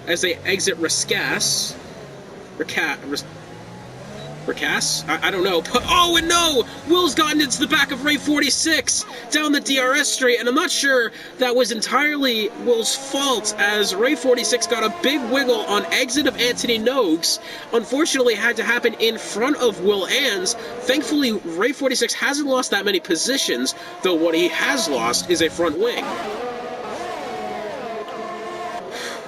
as they exit Rascasse. Racasse? I don't know. But, oh, and no! Will's gotten into the back of Ray 46 down the DRS straight, and I'm not sure that was entirely Will's fault, as Ray 46 got a big wiggle on exit of Anthony Nogues. Unfortunately, had to happen in front of Will Ans. Thankfully, Ray 46 hasn't lost that many positions, though what he has lost is a front wing.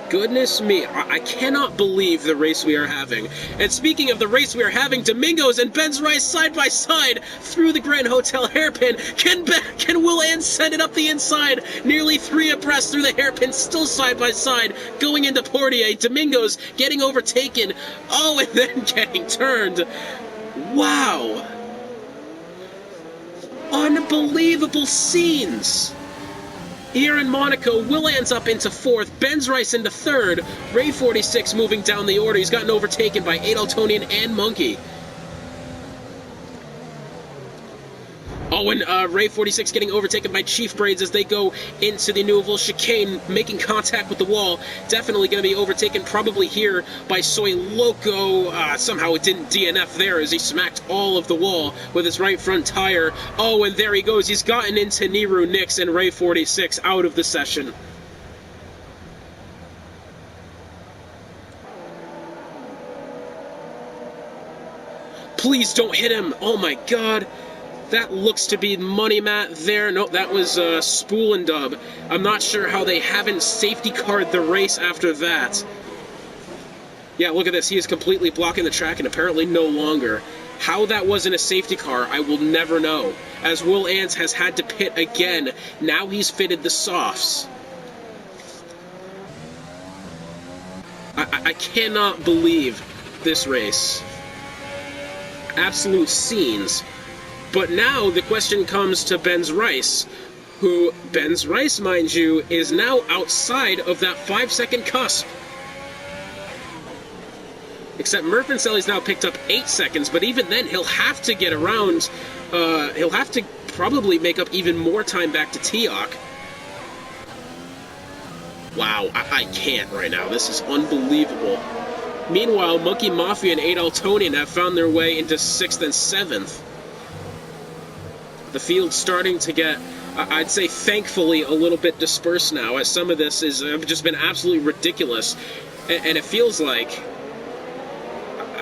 Goodness me, I cannot believe the race we are having. And speaking of the race we are having, Domingos and Ben's Rice side by side through the Grand Hotel hairpin. Can Will Ans send it up the inside? Nearly 3 abreast through the hairpin, still side by side, going into Portier. Domingos getting overtaken. Oh, and then getting turned. Wow. Unbelievable scenes. Here in Monaco, Will Ans up into 4th, Ben's Rice into 3rd, Ray 46 moving down the order. He's gotten overtaken by Adaltonian and Monkey. Oh, and Ray 46 getting overtaken by Chief Braids as they go into the Neuville chicane, making contact with the wall. Definitely going to be overtaken probably here by Soy Loco. Somehow it didn't DNF there as he smacked all of the wall with his right front tire. Oh, and there he goes. He's gotten into Niru Nix and Ray 46 out of the session. Please don't hit him. Oh my god. That looks to be Money Matt there. Nope, that was Spool and Dub. I'm not sure how they haven't safety carred the race after that. Yeah, look at this. He is completely blocking the track and apparently no longer. How that wasn't a safety car, I will never know. As Will Ans has had to pit again. Now he's fitted the softs. I cannot believe this race. Absolute scenes. But now the question comes to Ben's Rice, who, Ben's Rice, mind you, is now outside of that 5-second cusp. Except Murfancelli's now picked up 8 seconds, but even then he'll have to get around, he'll have to probably make up even more time back to Teok. Wow, I can't right now. This is unbelievable. Meanwhile, Monkey Mafia and Adaltonian have found their way into 6th and 7th. The field's starting to get I'd say thankfully a little bit dispersed now, as some of this has just been absolutely ridiculous, and it feels like,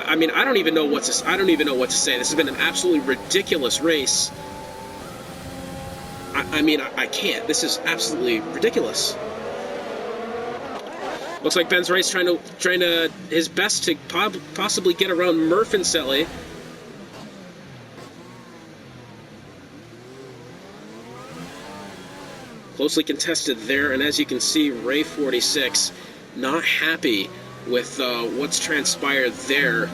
I mean, I don't even know what to say. This has been an absolutely ridiculous race. I can't. This is absolutely ridiculous. Looks like Ben's Rice trying to his best to possibly get around Murph and Selly. Closely contested there, and as you can see, Ray 46 not happy with what's transpired there.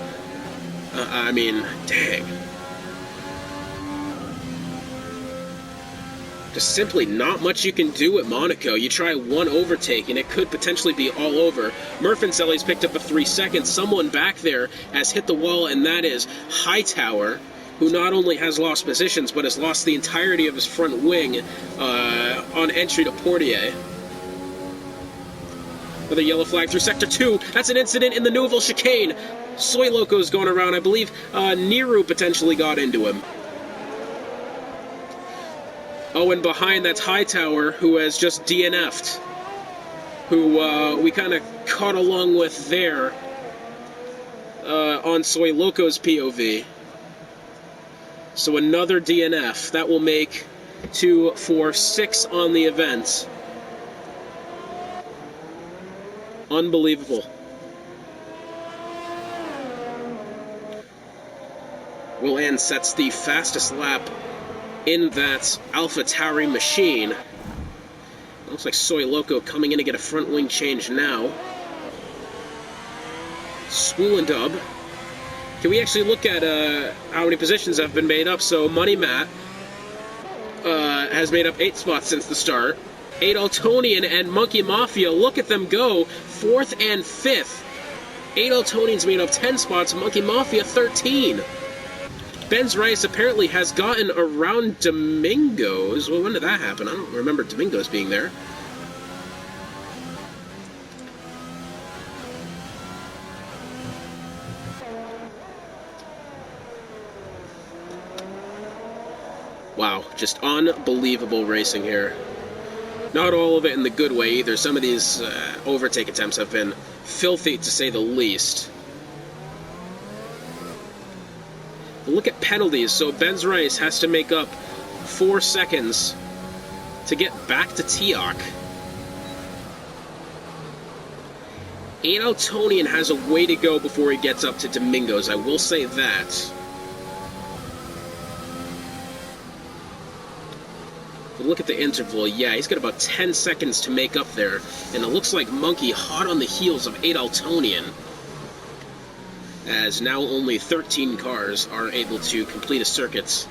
I mean, dang. Just simply not much you can do at Monaco. You try one overtake and it could potentially be all over. Murphinselli's picked up a 3 seconds. Someone back there has hit the wall, and that is Hightower, who not only has lost positions, but has lost the entirety of his front wing on entry to Portier. Another yellow flag through Sector 2. That's an incident in the Neuville chicane. Soy Loco's going around. I believe Niru potentially got into him. Oh, and behind that's Hightower, who has just DNF'd. Who we kind of caught along with there on Soy Loco's POV. So another DNF. That will make 2, 4, 6 on the event. Unbelievable. Will Ann sets the fastest lap in that AlphaTauri machine. Looks like Soy Loco coming in to get a front wing change now. Spool and Dub. Can we actually look at how many positions have been made up? So Money Matt has made up 8 spots since the start. Adaltonian and Monkey Mafia, look at them go, 4th and 5th. Adaltonian's made up 10 spots, Monkey Mafia 13. Ben's Rice apparently has gotten around Domingos. Well, when did that happen? I don't remember Domingos being there. Wow, just unbelievable racing here. Not all of it in the good way either. Some of these overtake attempts have been filthy, to say the least. But look at penalties. So Ben's Rice has to make up 4 seconds to get back to Teoc. Adaltonian has a way to go before he gets up to Domingos, I will say that. But look at the interval. Yeah, he's got about 10 seconds to make up there. And it looks like Monkey hot on the heels of Adaltonian, as now only 13 cars are able to complete a circuit.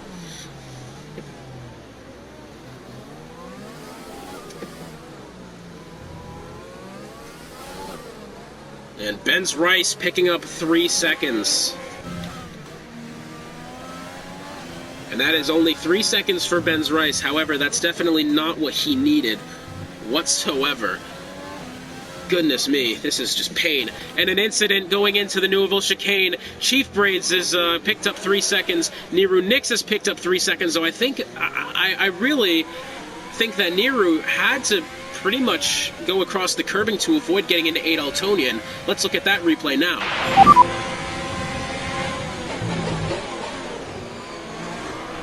And Ben's Rice picking up 3 seconds. And that is only 3 seconds for Ben's Rice. However, that's definitely not what he needed whatsoever. Goodness me, this is just pain. And an incident going into the Neuville chicane. Chief Braids has picked up 3 seconds. Niru Nix has picked up 3 seconds. So I think, I really think that Niru had to pretty much go across the curbing to avoid getting into Adaltonian. Let's look at that replay now.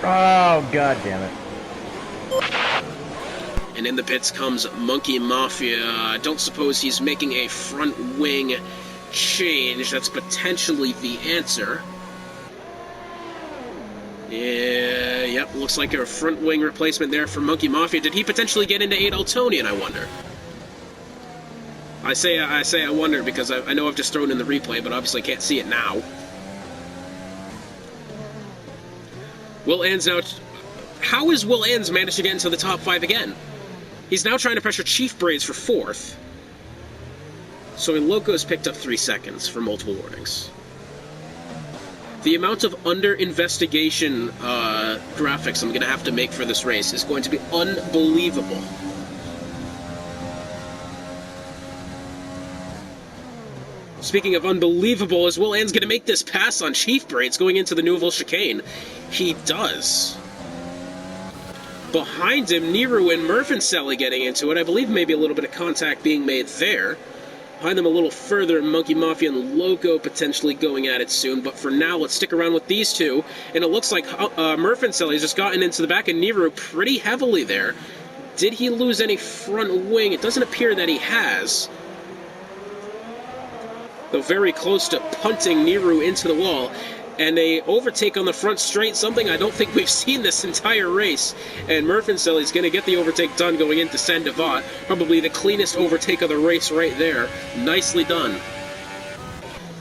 Oh, god damn it. And in the pits comes Monkey Mafia. I don't suppose he's making a front wing change. That's potentially the answer. Yeah, yep, looks like a front wing replacement there for Monkey Mafia. Did he potentially get into Adaltonian, I wonder? I say I wonder because I know I've just thrown in the replay, but obviously can't see it now. Will Ann's now... How is Will Ann's managed to get into the top 5 again? He's now trying to pressure Chief Braids for 4th. So Loco's picked up 3 seconds for multiple warnings. The amount of under-investigation graphics I'm going to have to make for this race is going to be unbelievable. Speaking of unbelievable, is Will Ann's going to make this pass on Chief Braids going into the Neuville chicane? He does. Behind him, Niru and Murfincelli getting into it. I believe maybe a little bit of contact being made there. Behind them a little further, Monkey Mafia and Loco potentially going at it soon. But for now, let's stick around with these two. And it looks like Murfincelli's just gotten into the back of Niru pretty heavily there. Did he lose any front wing? It doesn't appear that he has. Though very close to punting Niru into the wall. And a overtake on the front straight, something I don't think we've seen this entire race. And Murfincelli's going to get the overtake done going into Saint-Devat. Probably the cleanest overtake of the race right there. Nicely done.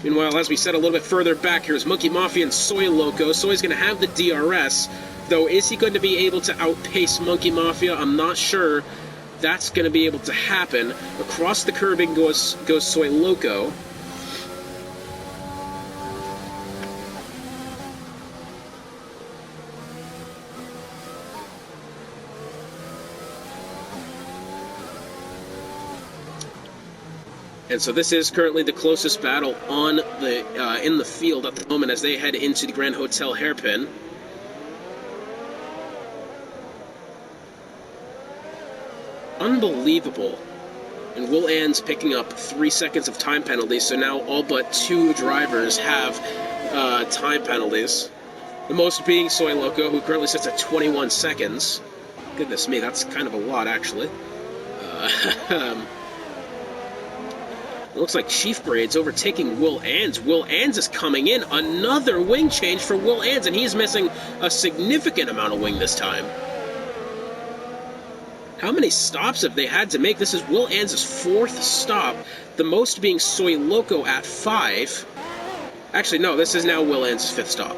Meanwhile, as we said a little bit further back, here's Monkey Mafia and Soy Loco. Soy's going to have the DRS. Though, is he going to be able to outpace Monkey Mafia? I'm not sure that's going to be able to happen. Across the curbing goes Soy Loco. And so this is currently the closest battle on the in the field at the moment as they head into the Grand Hotel hairpin. Unbelievable. And Will Ann's picking up 3 seconds of time penalties, so now all but 2 drivers have time penalties. The most being Soy Loco, who currently sits at 21 seconds. Goodness me, that's kind of a lot, actually. It looks like Chief Braid's overtaking Will Ann's. Will Ann's is coming in. Another wing change for Will Ann's, and he's missing a significant amount of wing this time. How many stops have they had to make? This is Will Ann's 4th stop, the most being Soy Loco at 5. Actually, no, this is now Will Ann's 5th stop.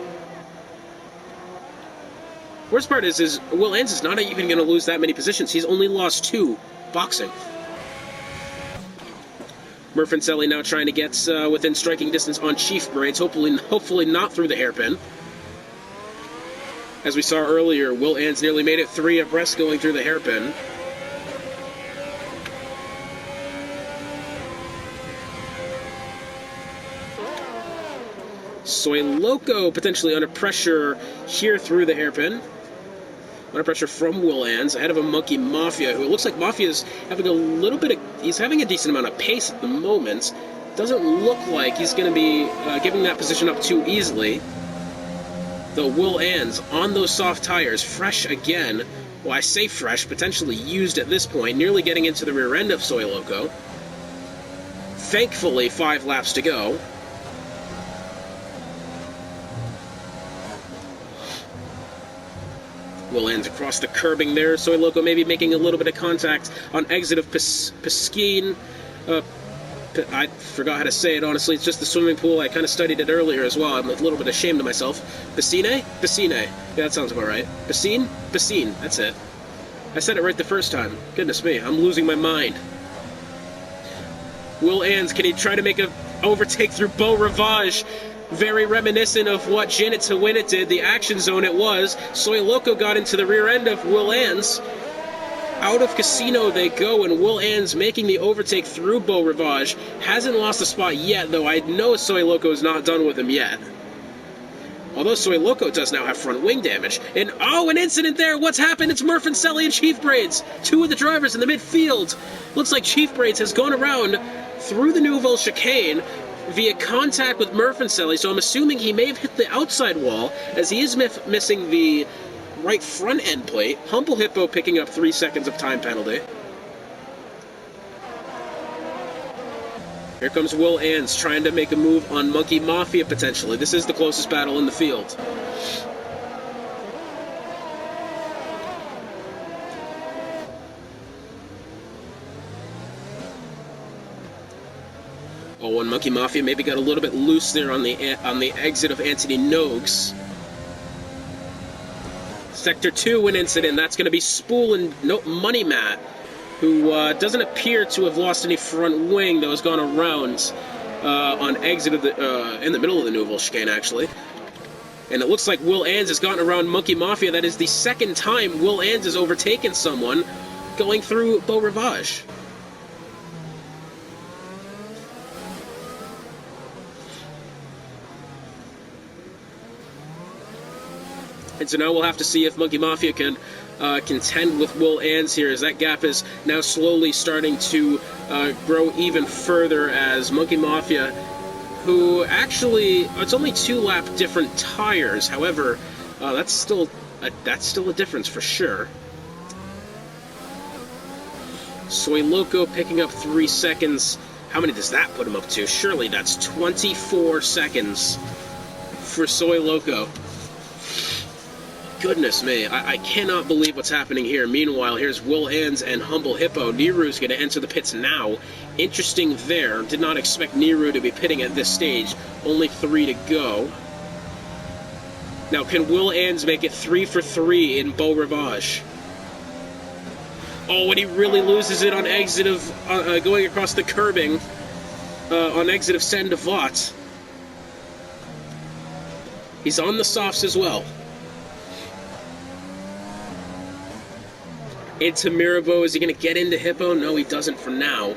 Worst part is Will Ann's is not even going to lose that many positions. He's only lost 2 boxing. Murfincelli now trying to get within striking distance on Chief Braids, hopefully not through the hairpin. As we saw earlier, Will Ann's nearly made it 3 abreast going through the hairpin. Soy Loco potentially under pressure here through the hairpin. Under pressure from Will Ann's, ahead of a Monkey Mafia, who it looks like Mafia's having a little bit of... He's having a decent amount of pace at the moment. Doesn't look like he's going to be giving that position up too easily. Though Will Ann's on those soft tires, fresh again. Well, I say fresh, potentially used at this point, nearly getting into the rear end of Soy Loco. Thankfully, 5 laps to go. Will Ann's across the curbing there. Soy Loco maybe making a little bit of contact on exit of Piscine. I forgot how to say it, honestly. It's just the swimming pool. I kind of studied it earlier as well. I'm a little bit ashamed of myself. Piscine? Piscine. Yeah, that sounds about right. Piscine? Piscine. That's it. I said it right the first time. Goodness me, I'm losing my mind. Will Ann's, can he try to make an overtake through Beau Rivage? Very reminiscent of what Janet to win it did, the action zone it was. Soy Loco got into the rear end of Will Ann's. Out of Casino they go, and Will Ann's making the overtake through Beau Rivage. Hasn't lost a spot yet, though I know Soy Loco is not done with him yet. Although Soy Loco does now have front wing damage. And, oh, an incident there! What's happened? It's Murfincelli and Chief Braids! 2 of the drivers in the midfield! Looks like Chief Braids has gone around through the Nouvelle chicane via contact with Murfincelli, so I'm assuming he may have hit the outside wall, as he is missing the right front end plate. Humble Hippo picking up 3 seconds of time penalty. Here comes Will Ann's trying to make a move on Monkey Mafia potentially. This is the closest battle in the field. Oh, and Monkey Mafia maybe got a little bit loose there on the exit of Anthony Nogues. Sector 2 an incident. That's going to be Spool and Money Matt, who doesn't appear to have lost any front wing, though has gone around on exit of the in the middle of the Nouvelle chicane, actually. And it looks like Will Ann's has gotten around Monkey Mafia. That is the second time Will Ann's has overtaken someone going through Beau Rivage. And so now we'll have to see if Monkey Mafia can contend with Will Ans here, as that gap is now slowly starting to grow even further, as Monkey Mafia, who actually, it's only 2-lap different tires, however, that's still a difference for sure. Soy Loco picking up 3 seconds. How many does that put him up to? Surely that's 24 seconds for Soy Loco. Goodness me, I cannot believe what's happening here. Meanwhile, here's Will Ans and Humble Hippo. Niru's going to enter the pits now. Interesting there. Did not expect Niru to be pitting at this stage. Only 3 to go. Now, can Will Ans make it 3 for 3 in Beau Rivage? Oh, and he really loses it on exit of going across the curbing on exit of Saint-Devote. He's on the softs as well. Into Mirabeau. Is he going to get into Hippo? No, he doesn't for now.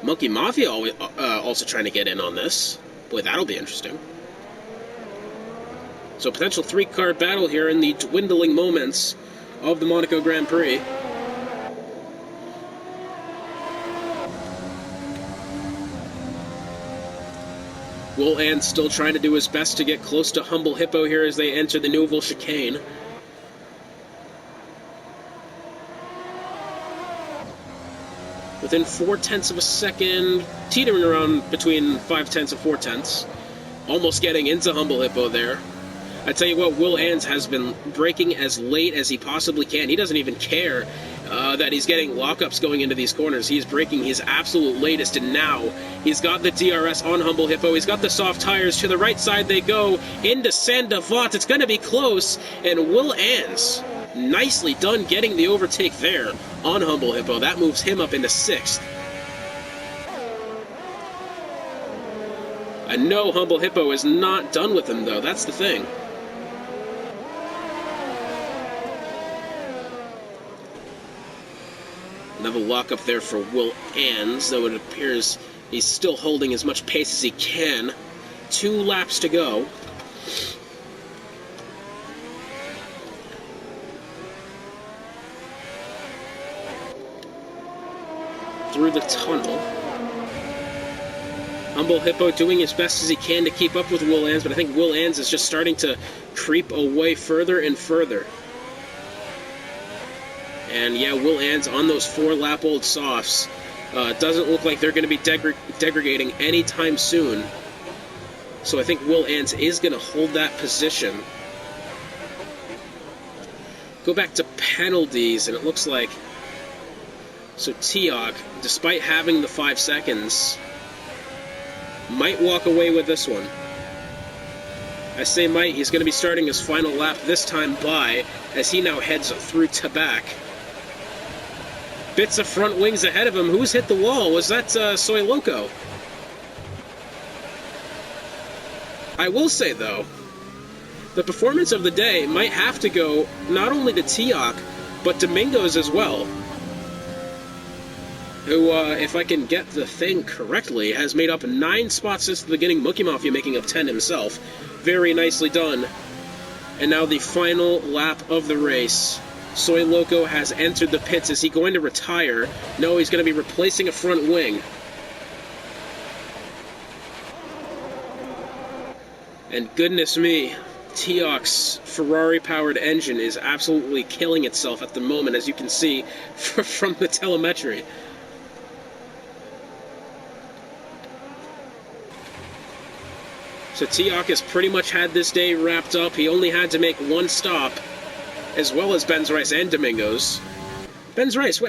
Monkey Mafia also trying to get in on this. Boy, that'll be interesting. So potential 3-car battle here in the dwindling moments of the Monaco Grand Prix. Will Ans still trying to do his best to get close to Humble Hippo here as they enter the Nouvelle Chicane. Within 0.4 of a second, teetering around between 0.5 and 0.4. Almost getting into Humble Hippo there. I tell you what, Will Ans has been braking as late as he possibly can. He doesn't even care that he's getting lockups going into these corners. He's braking his absolute latest, and now he's got the DRS on Humble Hippo. He's got the soft tires. To the right side they go into Saint-Devote. It's going to be close, and Will Ans, nicely done getting the overtake there on Humble Hippo. That moves him up into 6th. I know Humble Hippo is not done with him, though. That's the thing. Another lockup there for Will Ans, though it appears he's still holding as much pace as he can. 2 laps to go. Through the tunnel. Humble Hippo doing his best as he can to keep up with Will Ans, but I think Will Ans is just starting to creep away further and further. And yeah, Will Ans on those 4-lap-old softs. Doesn't look like they're going to be degrading anytime soon. So I think Will Ans is going to hold that position. Go back to penalties, and it looks like... So Teok, despite having the 5 seconds, might walk away with this one. I say might, he's going to be starting his final lap this time by, as he now heads through Tabac. Bits of front wings ahead of him. Who's hit the wall? Was that Soy Loco? I will say, though, the performance of the day might have to go not only to Teok, but Domingos as well. Who, if I can get the thing correctly, has made up 9 spots since the beginning. Monkey Mafia making up 10 himself. Very nicely done. And now the final lap of the race. Soy Loco has entered the pits. Is he going to retire? No, he's going to be replacing a front wing. And goodness me, Teok's Ferrari-powered engine is absolutely killing itself at the moment, as you can see from the telemetry. So Teok has pretty much had this day wrapped up. He only had to make 1 stop, as well as Ben's Rice and Domingos. Ben's Rice,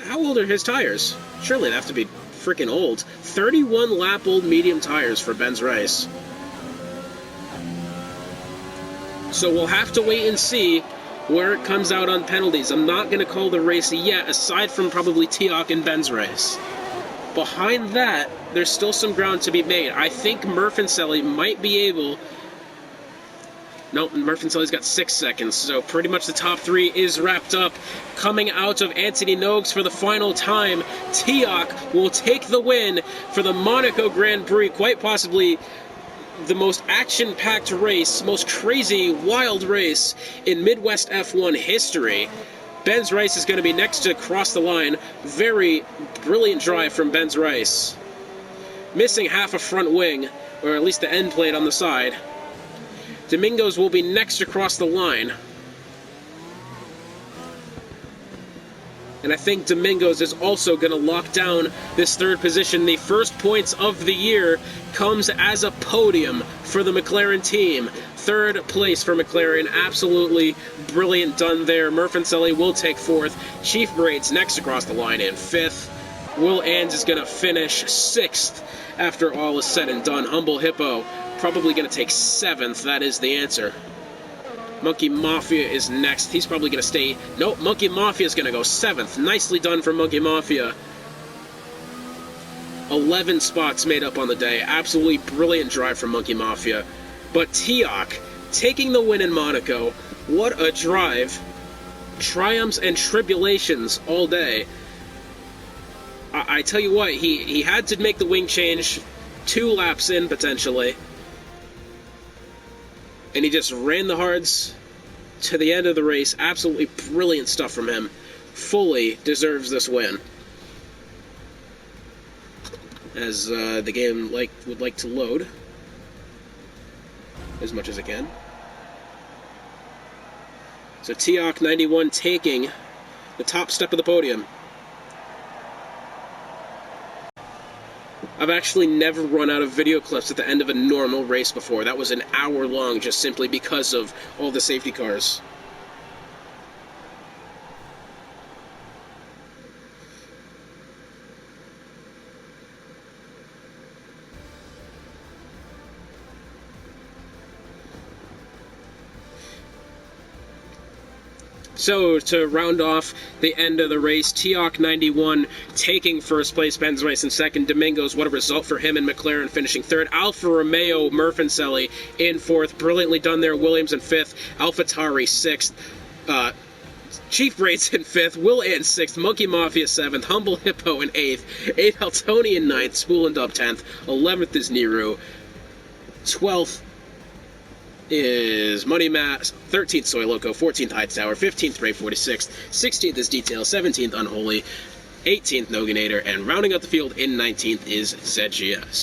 how old are his tires? Surely they have to be freaking old. 31 lap old medium tires for Ben's Rice. So we'll have to wait and see where it comes out on penalties. I'm not going to call the race yet, aside from probably Teok and Ben's Rice. Behind that, there's still some ground to be made. I think Murphinselli might be able... Nope, Murphinselli's got 6 seconds, so pretty much the top 3 is wrapped up. Coming out of Anthony Nogues for the final time, Teok will take the win for the Monaco Grand Prix, quite possibly the most action-packed race, most crazy, wild race in Midwest F1 history. Ben's Rice is going to be next to cross the line. Very brilliant drive from Ben's Rice. Missing half a front wing, or at least the end plate on the side. Domingos will be next to cross the line. And I think Domingos is also going to lock down this third position. The first points of the year comes as a podium for the McLaren team. Third place for McLaren. Absolutely brilliant done there. Murfancelli will take fourth. Chief Braids next across the line in fifth. Will Ans is going to finish sixth after all is said and done. Humble Hippo probably going to take seventh. That is the answer. Monkey Mafia is next. He's probably going to stay... Nope, Monkey Mafia is going to go seventh. Nicely done for Monkey Mafia. 11 spots made up on the day. Absolutely brilliant drive from Monkey Mafia. But Teok, taking the win in Monaco. What a drive. Triumphs and tribulations all day. I tell you what, he had to make the wing change 2 laps in, potentially. And he just ran the hards to the end of the race. Absolutely brilliant stuff from him. Fully deserves this win. As the game would like to load as much as it can. So Teok 91 taking the top step of the podium. I've actually never run out of video clips at the end of a normal race before. That was an hour long just simply because of all the safety cars. So, to round off the end of the race, Teok 91 taking first place, Ben's Rice in second, Domingos, what a result for him and McLaren finishing third, Alfa Romeo Murfancelli in fourth, brilliantly done there, Williams in fifth, AlphaTauri sixth, Chief Braids in fifth, Will Ant sixth, Monkey Mafia seventh, Humble Hippo in eighth, Abe Altoni in ninth, Spool and Dub 10th, 11th is Niru, 12th is Money Mass, 13th Soy Loco, 14th Heights Tower, 15th Ray 46th, 16th is Detail, 17th Unholy, 18th Noganator, and rounding out the field in 19th is ZGS.